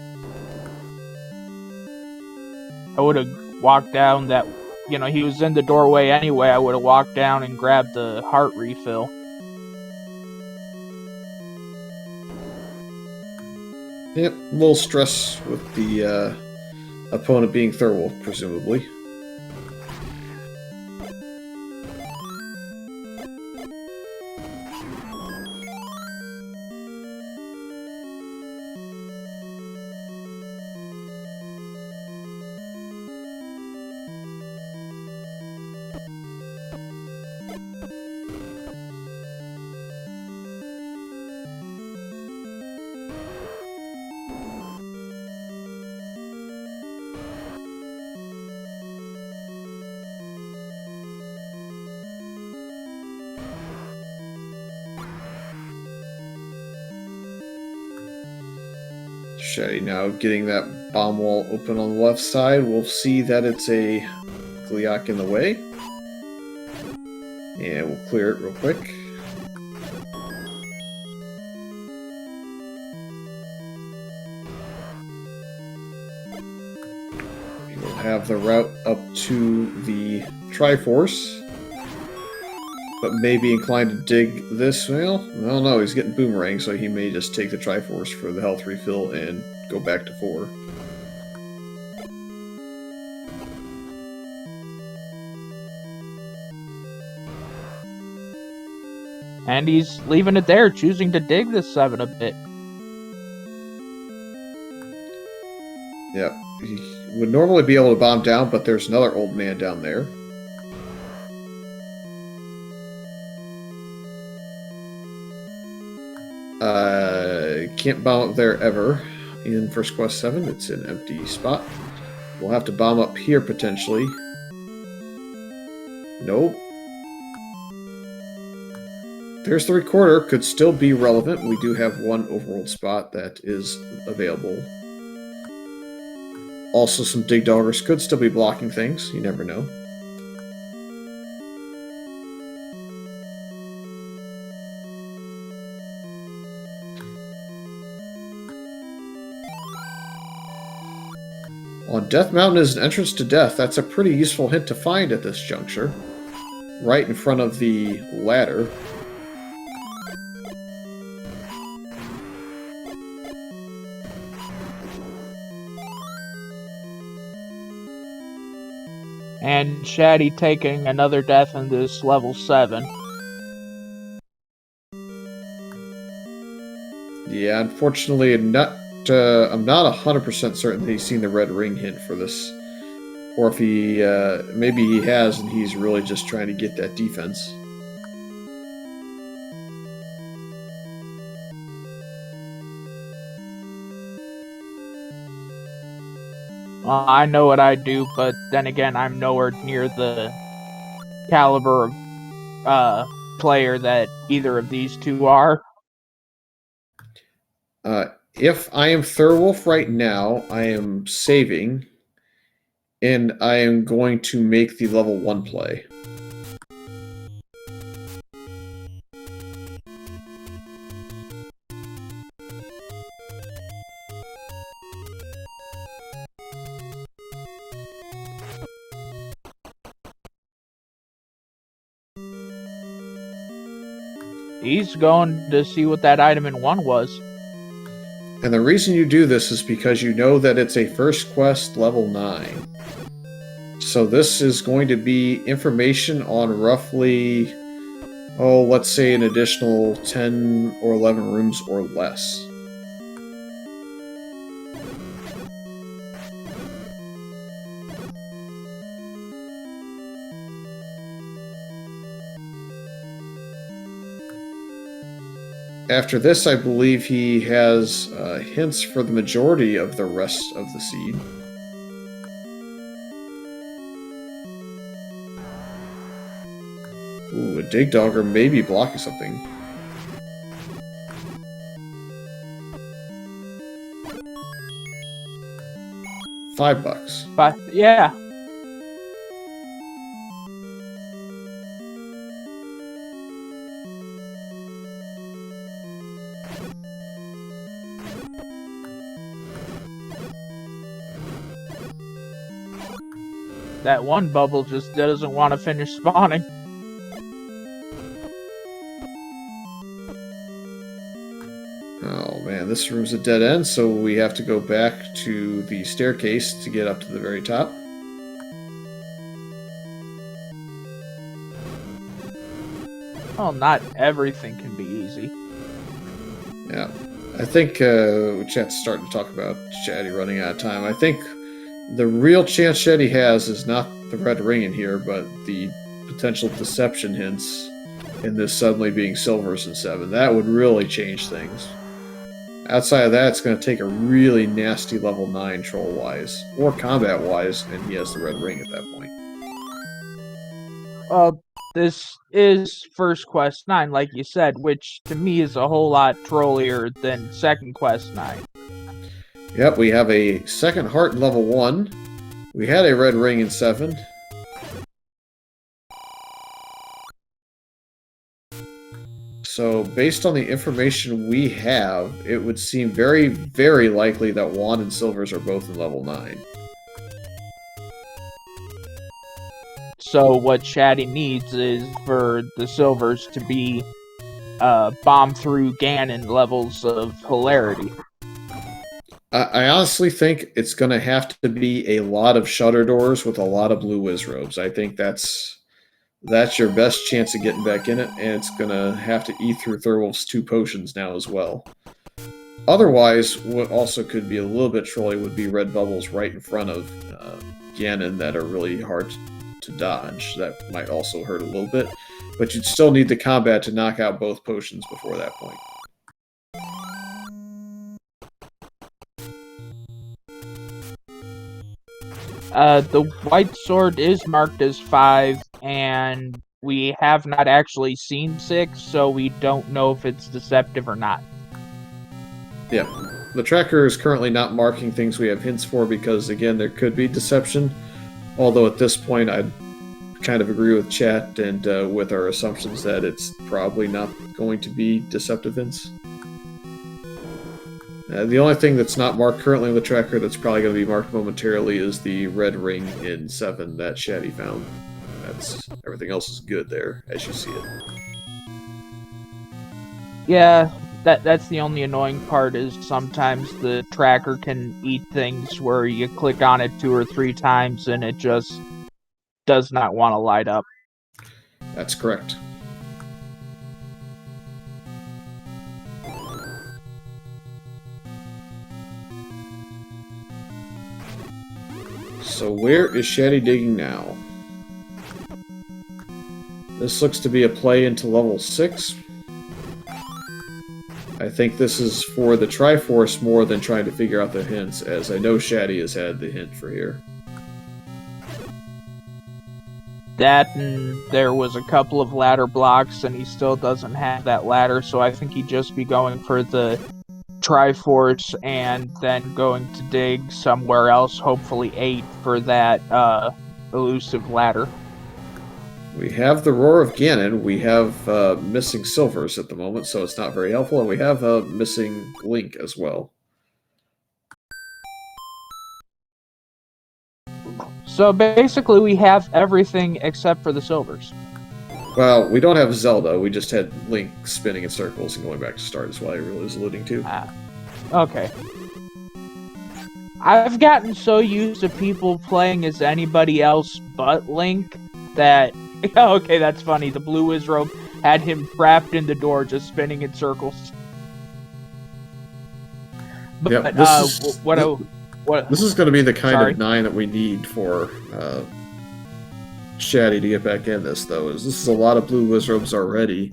I would have walked down that, he was in the doorway anyway, I would have walked down and grabbed the heart refill. Yep, a little stress with the opponent being Thirwolf, presumably. Shatty now getting that bomb wall open on the left side. We'll see that it's a Gliok in the way. And we'll clear it real quick. We will have the route up to the Triforce. But may be inclined to dig this. Well, no, he's getting Boomerang, so he may just take the Triforce for the health refill and go back to 4. And he's leaving it there, choosing to dig this 7 a bit. Yep, he would normally be able to bomb down, but there's another old man down there. Can't bomb up there ever in First Quest 7. It's an empty spot. We'll have to bomb up here potentially. Nope. There's the recorder. Could still be relevant. We do have one overworld spot that is available. Also, some dig doggers could still be blocking things. You never know. On Death Mountain is an entrance to death. That's a pretty useful hint to find at this juncture. Right in front of the ladder. And Shatty taking another death in this level 7. Yeah, unfortunately, not I'm not 100% certain that he's seen the red ring hint for this, or if he maybe he has and he's really just trying to get that defense. I know what I do, but then again, I'm nowhere near the caliber of player that either of these two are. If I am Thirwolf right now, I am saving, and I am going to make the level 1 play. He's going to see what that item in 1 was. And the reason you do this is because you know that it's a first quest level 9. So this is going to be information on roughly, let's say an additional 10 or 11 rooms or less. After this, I believe he has hints for the majority of the rest of the seed. Ooh, a dig dogger may be blocking something. $5. But yeah. That one bubble just doesn't want to finish spawning. Oh man, this room's a dead end, so we have to go back to the staircase to get up to the very top. Well, not everything can be easy. Yeah. I think chat's starting to talk about Shatty running out of time. I think the real chance Shetty has is not the red ring in here, but the potential deception hints in this suddenly being silvers in 7. That would really change things. Outside of that, it's going to take a really nasty level 9 troll-wise, or combat-wise, and he has the red ring at that point. This is first quest 9, like you said, which to me is a whole lot trollier than second quest 9. Yep, we have a second heart in level 1. We had a red ring in 7. So, based on the information we have, it would seem very, very likely that wand and silvers are both in level 9. So what Shatty needs is for the silvers to be bomb through Ganon levels of hilarity. I honestly think it's going to have to be a lot of shutter doors with a lot of blue whiz robes. I think that's your best chance of getting back in it, and it's going to have to eat through Thirwolf's 2 potions now as well. Otherwise, what also could be a little bit trolly would be red bubbles right in front of Ganon that are really hard to dodge. That might also hurt a little bit, but you'd still need the combat to knock out both potions before that point. The white sword is marked as 5, and we have not actually seen 6, so we don't know if it's deceptive or not. Yeah. The tracker is currently not marking things we have hints for because, again, there could be deception. Although at this point, I'd kind of agree with chat and with our assumptions that it's probably not going to be deceptive hints. The only thing that's not marked currently in the tracker that's probably going to be marked momentarily is the red ring in 7 that Shatty found. Everything else is good there, as you see it. Yeah, that's the only annoying part is sometimes the tracker can eat things where you click on it 2 or 3 times and it just does not want to light up. That's correct. So where is Shatty digging now? This looks to be a play into level 6. I think this is for the Triforce more than trying to figure out the hints, as I know Shatty has had the hint for here. That, and there was a couple of ladder blocks, and he still doesn't have that ladder, so I think he'd just be going for the Triforce and then going to dig somewhere else, hopefully 8, for that elusive ladder. We have the Roar of Ganon, we have missing silvers at the moment, so it's not very helpful, and we have a missing Link as well. So basically we have everything except for the silvers. Well, we don't have Zelda, we just had Link spinning in circles and going back to start is what I really was alluding to. Okay. I've gotten so used to people playing as anybody else but Link that... Okay, that's funny. The blue Wizrobe had him trapped in the door, just spinning in circles. But yeah, this is going to be the kind of 9 that we need for Shatty to get back in this, though. This is a lot of blue Wizrobes already.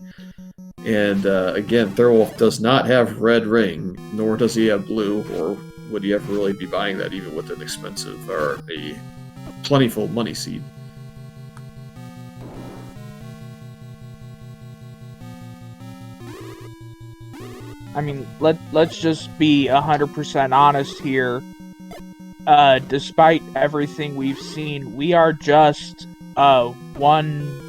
And again, Thirwolf does not have red ring, nor does he have blue, or would he ever really be buying that even with an expensive or a plentiful money seed. I mean, let's just be 100% honest here. Despite everything we've seen, we are just one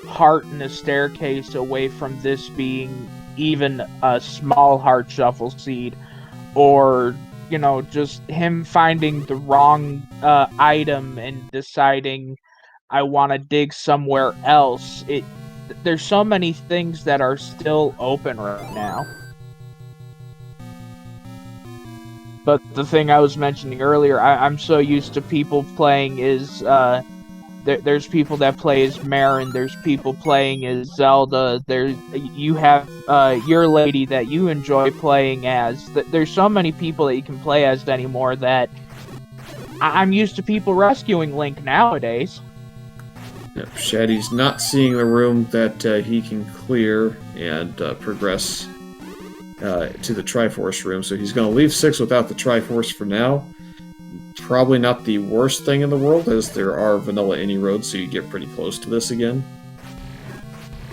heart in a staircase away from this being even a small heart shuffle seed, or, you know, just him finding the wrong item and deciding I want to dig somewhere else. There's so many things that are still open right now. But the thing I was mentioning earlier, I'm so used to people playing is, there's people that play as Marin, there's people playing as Zelda, you have your lady that you enjoy playing as. There's so many people that you can play as anymore that I'm used to people rescuing Link nowadays. Yep, Shatty's not seeing the room that he can clear and progress to the Triforce room, so he's going to leave 6 without the Triforce for now. Probably not the worst thing in the world, as there are vanilla any roads, so you get pretty close to this again.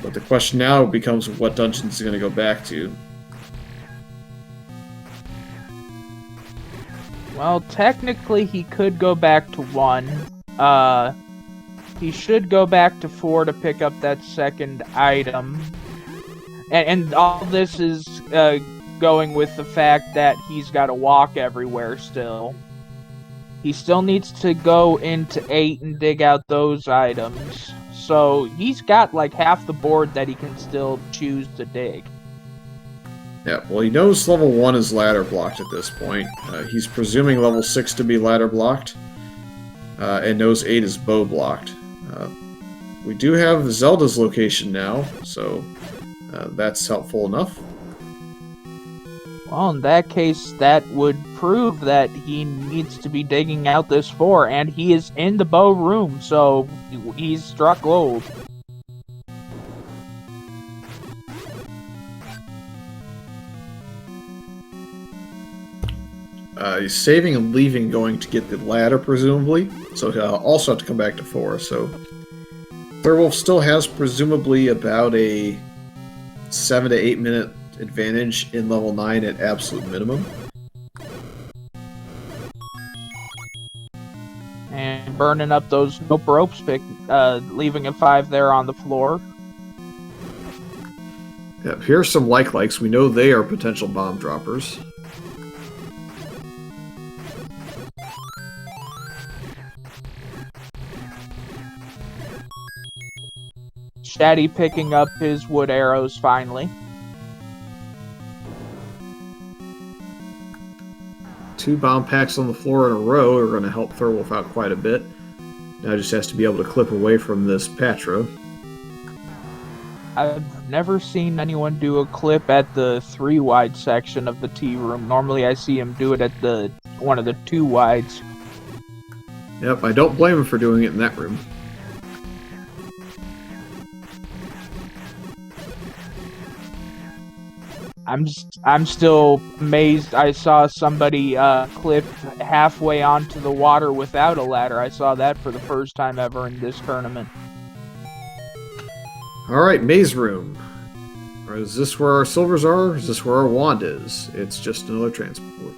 But the question now becomes what dungeons he's going to go back to. Well, technically he could go back to 1. He should go back to 4 to pick up that second item. And all this is going with the fact that he's got to walk everywhere still. He still needs to go into 8 and dig out those items. So he's got like half the board that he can still choose to dig. Yeah, well, he knows level 1 is ladder blocked at this point. He's presuming level 6 to be ladder blocked. And knows 8 is bow blocked. We do have Zelda's location now, so... that's helpful enough. Well, in that case, that would prove that he needs to be digging out this 4, and he is in the bow room, so he's struck gold. He's saving and leaving, going to get the ladder, presumably, so he'll also have to come back to 4, so... Thirwolf still has, presumably, about a 7 to 8 minute advantage in level 9 at absolute minimum. And burning up those nope ropes, leaving a 5 there on the floor. Yep, here's some likes. We know they are potential bomb droppers. Shatty picking up his wood arrows finally. 2 bomb packs on the floor in a row are going to help Thirwolf out quite a bit. Now just has to be able to clip away from this Patra. I've never seen anyone do a clip at the 3 wide section of the T room. Normally I see him do it at one of the 2 wides. Yep, I don't blame him for doing it in that room. I'm still amazed. I saw somebody clip halfway onto the water without a ladder. I saw that for the first time ever in this tournament. Alright, maze room. Is this where our silvers are? Is this where our wand is? It's just another transport.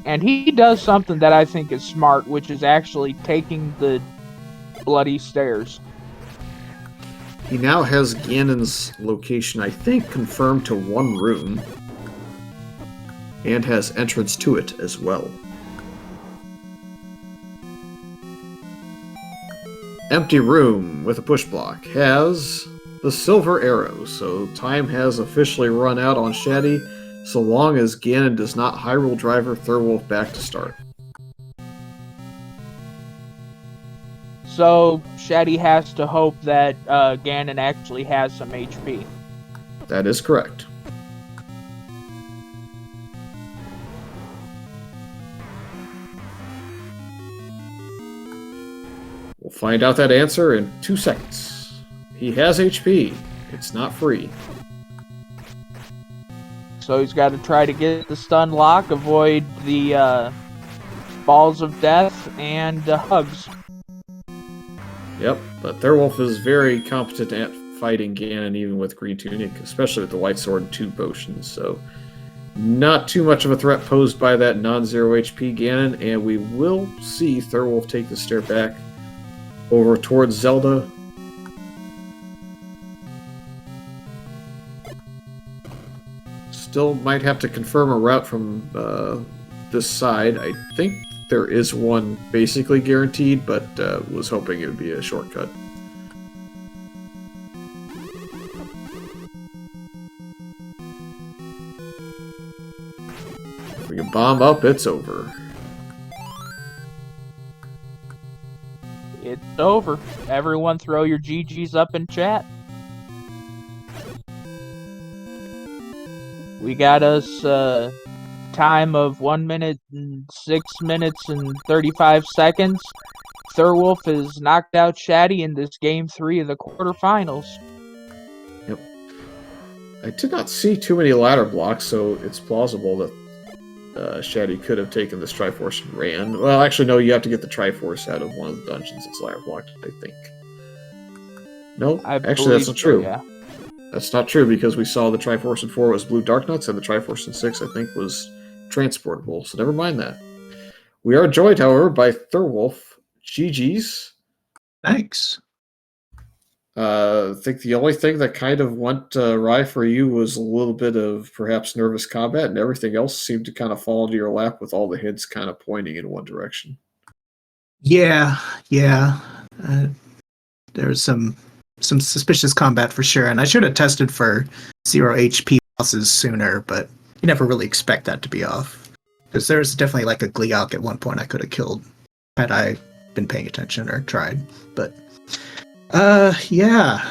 And he does something that I think is smart, which is actually taking the bloody stairs. He now has Ganon's location, I think, confirmed to one room. And has entrance to it as well. Empty room with a push block has the silver arrow, so time has officially run out on Shatty, so long as Ganon does not Hyrule Driver Thirwolf back to start. So Shatty has to hope that Ganon actually has some HP. That is correct. We'll find out that answer in 2 seconds. He has HP. It's not free. So he's got to try to get the stun lock, avoid the balls of death, and hugs. Yep, but Thirwolf is very competent at fighting Ganon even with Green Tunic, especially with the White Sword and 2 potions, so not too much of a threat posed by that non-zero HP Ganon, and we will see Thirwolf take the stair back over towards Zelda. Still might have to confirm a route from this side. I think there is one basically guaranteed, but was hoping it would be a shortcut. If we can bomb up, it's over. It's over. Everyone throw your GGs up in chat. We got us time of 1 minute and 6 minutes and 35 seconds. Thirwolf has knocked out Shatty in this game 3 of the quarterfinals. Yep. I did not see too many ladder blocks, so it's plausible that Shatty could have taken this Triforce and ran. Well, actually, no, you have to get the Triforce out of one of the dungeons that's ladder blocked, I think. No, actually, that's not true. Yeah. That's not true, because we saw the Triforce in 4 was Blue Dark Nuts, and the Triforce in 6, I think, was transportable, so never mind that. We are joined, however, by Thirwolf. GG's. Thanks. I think the only thing that kind of went awry for you was a little bit of perhaps nervous combat, and everything else seemed to kind of fall into your lap with all the hints kind of pointing in one direction. Yeah. There's some suspicious combat for sure, and I should have tested for 0 HP bosses sooner, but you never really expect that to be off. Because there's definitely like a Gleeok at one point I could have killed had I been paying attention or tried. But yeah.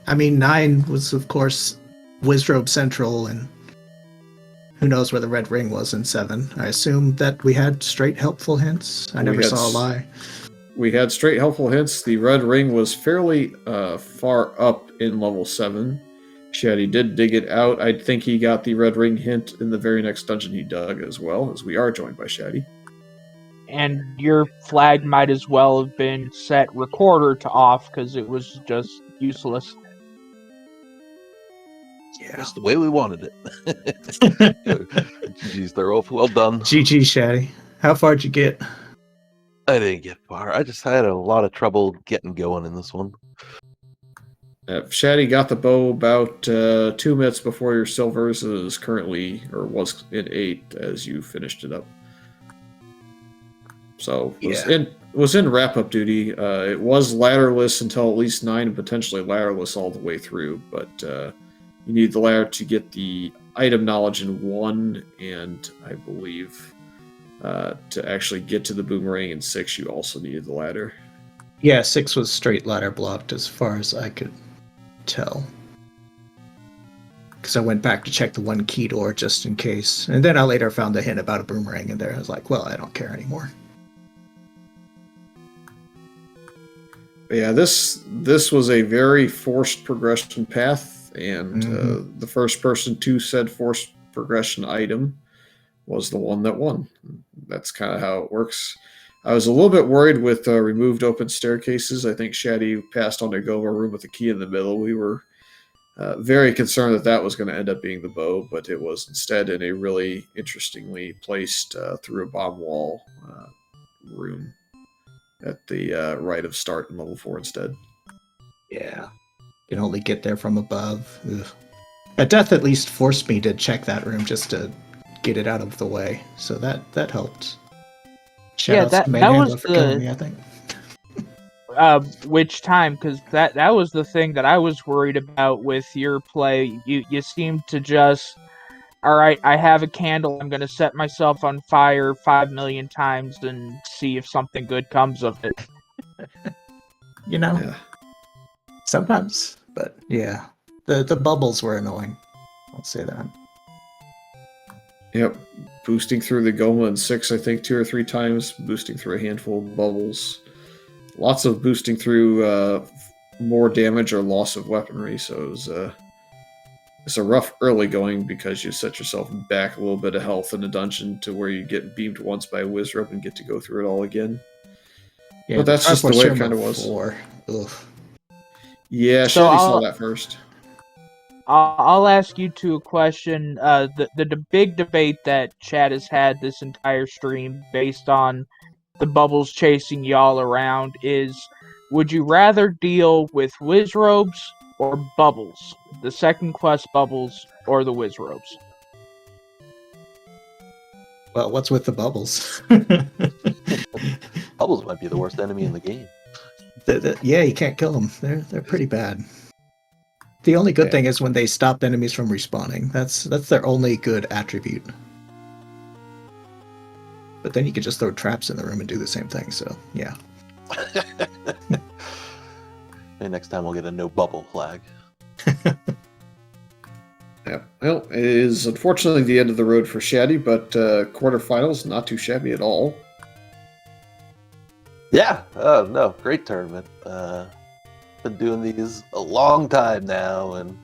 I mean, 9 was of course Wizrobe Central, and who knows where the red ring was in 7. I assume that we had straight helpful hints. I never saw a lie. We had straight helpful hints. The red ring was fairly far up in level 7. Shatty did dig it out. I think he got the red ring hint in the very next dungeon he dug as well, as we are joined by Shatty. And your flag might as well have been set recorder to off, because it was just useless. Yeah, that's the way we wanted it. GG's, Thirwolf. Well done. GG, Shatty. How far did you get? I didn't get far. I just had a lot of trouble getting going in this one. Shatty got the bow about 2 minutes before your silvers is currently, or was in 8 as you finished it up. So it was in wrap-up duty. It was ladderless until at least 9, and potentially ladderless all the way through, but you need the ladder to get the item knowledge in 1, and I believe to actually get to the boomerang in 6, you also needed the ladder. Yeah, 6 was straight ladder blocked as far as I could tell. Because I went back to check the one key door just in case. And then I later found a hint about a boomerang in there. I was like, well, I don't care anymore. Yeah, this was a very forced progression path, and the first person to said forced progression item was the one that won. That's kind of how it works. I was a little bit worried with removed open staircases. I think Shatty passed on to go to a room with a key in the middle. We were very concerned that that was going to end up being the bow, but it was instead in a really interestingly placed through a bomb wall room at the right of start in level 4 instead. Yeah. You can only get there from above. Ugh. At death at least forced me to check that room just to get it out of the way. So that helped. Shout out to Manhandler for killing me, I think. Which time? Because that was the thing that I was worried about with your play. You seemed to just, all right, I have a candle. I'm going to set myself on fire 5 million times and see if something good comes of it. Yeah. Sometimes, but yeah, the bubbles were annoying. I'll say that. Yep, boosting through the Goma in 6, I think 2 or 3 times, boosting through a handful of bubbles. Lots of boosting through more damage or loss of weaponry, so it's a rough early going because you set yourself back a little bit of health in a dungeon to where you get beamed once by a whiz rope and get to go through it all again. Yeah, but that's just the way it kind of was. Ugh. Yeah, so Shatty saw that first. I'll ask you two a question. The big debate that Chad has had this entire stream based on the bubbles chasing y'all around is, would you rather deal with whiz robes or bubbles? The second quest bubbles or the whiz robes? Well, what's with the bubbles? Bubbles might be the worst enemy in the game. Yeah, you can't kill them. They're pretty bad. The only good thing is when they stop enemies from respawning. That's their only good attribute. But then you could just throw traps in the room and do the same thing, so yeah. And next time we'll get a no bubble flag. Yeah, well, it is unfortunately the end of the road for Shatty, but quarterfinals, not too shabby at all. Yeah, no, great tournament. Been doing these a long time now, and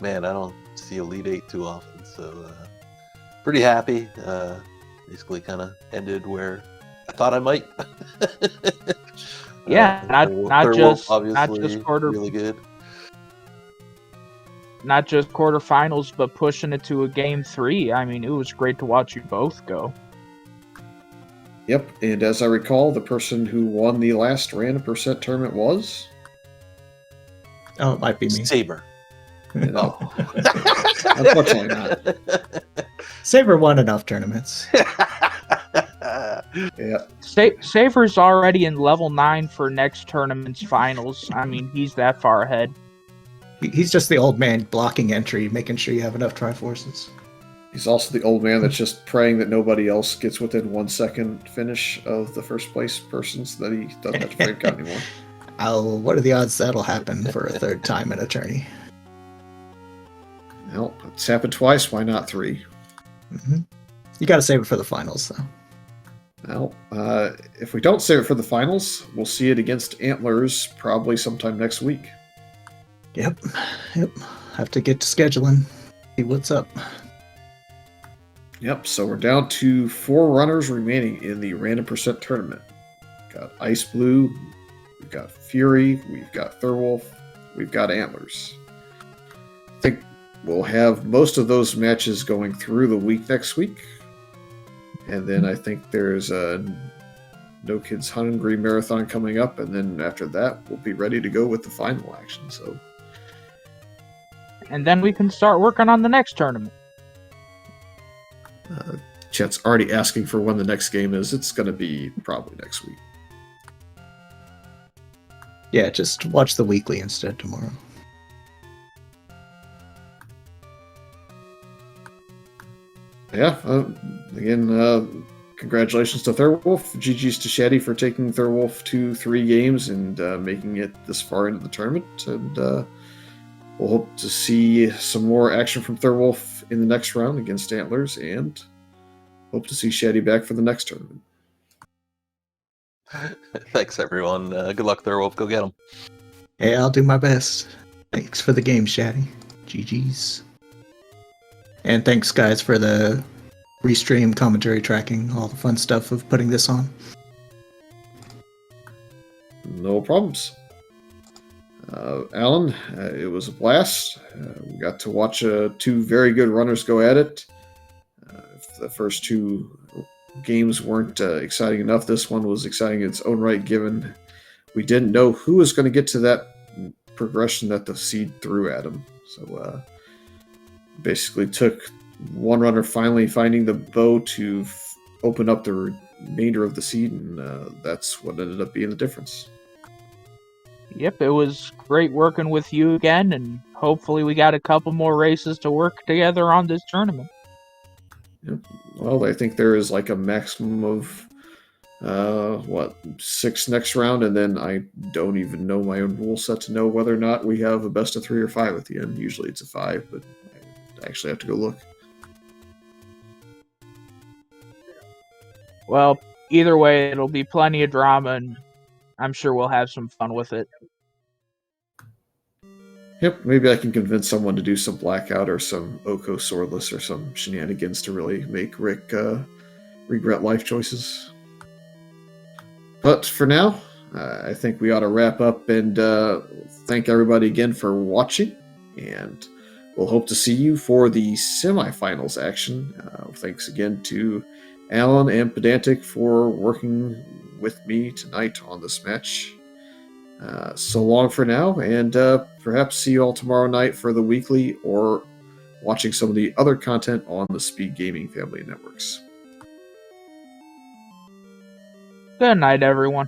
man, I don't see Elite 8 too often, so pretty happy. Basically kind of ended where I thought I might. Yeah, not just really good. Not just quarterfinals, but pushing it to a game 3. I mean, it was great to watch you both go. Yep, and as I recall, the person who won the last random percent tournament was? Oh, it might be me. Saber. No. Unfortunately not. Saber won enough tournaments. Yeah. Saber's already in level 9 for next tournament's finals. I mean, he's that far ahead. He's just the old man blocking entry, making sure you have enough Triforces. He's also the old man that's just praying that nobody else gets within 1 second finish of the first place person so that he doesn't have to frame count anymore. What are the odds that'll happen for a third time in a tourney? Well, it's happened twice. Why not 3? Mm-hmm. You got to save it for the finals, though. Well, if we don't save it for the finals, we'll see it against Antlers probably sometime next week. Yep. Have to get to scheduling. See what's up. Yep, so we're down to 4 runners remaining in the random percent tournament. We've got Ice Blue, we've got Fury, we've got Thirwolf, we've got Antlers. I think we'll have most of those matches going through the week next week. And then I think there's a No Kids Hungry marathon coming up, and then after that, we'll be ready to go with the final action. So, and then we can start working on the next tournament. Chet's already asking for when the next game is. It's going to be probably next week. Yeah, just watch the weekly instead tomorrow. Yeah, again, congratulations to Thirwolf. GG's to Shatty for taking Thirwolf to 3 games and making it this far into the tournament. And we'll hope to see some more action from Thirwolf in the next round against Antlers, and hope to see Shatty back for the next tournament. Thanks, everyone. Good luck, Thirwolf. Go get them. Hey, I'll do my best. Thanks for the game, Shatty. GG's. And thanks, guys, for the restream commentary tracking, all the fun stuff of putting this on. No problems. Alan, it was a blast. We got to watch two very good runners go at it. If the first two games weren't exciting enough, this one was exciting in its own right, given we didn't know who was going to get to that progression that the seed threw at him. So basically took one runner finally finding the bow to open up the remainder of the seed, and that's what ended up being the difference. Yep, it was great working with you again, and hopefully we got a couple more races to work together on this tournament. Yep. Well, I think there is like a maximum of 6 next round, and then I don't even know my own rule set to know whether or not we have a best of 3 or 5 at the end. Usually it's a 5, but I actually have to go look. Well, either way, it'll be plenty of drama, and I'm sure we'll have some fun with it. Yep, maybe I can convince someone to do some Blackout or some Oko Swordless or some shenanigans to really make Rick regret life choices. But for now, I think we ought to wrap up and thank everybody again for watching. And we'll hope to see you for the semifinals action. Thanks again to Alan and Pedantic for working with me tonight on this match. So long for now, and perhaps see you all tomorrow night for the weekly or watching some of the other content on the SpeedGaming family networks. Good night, everyone.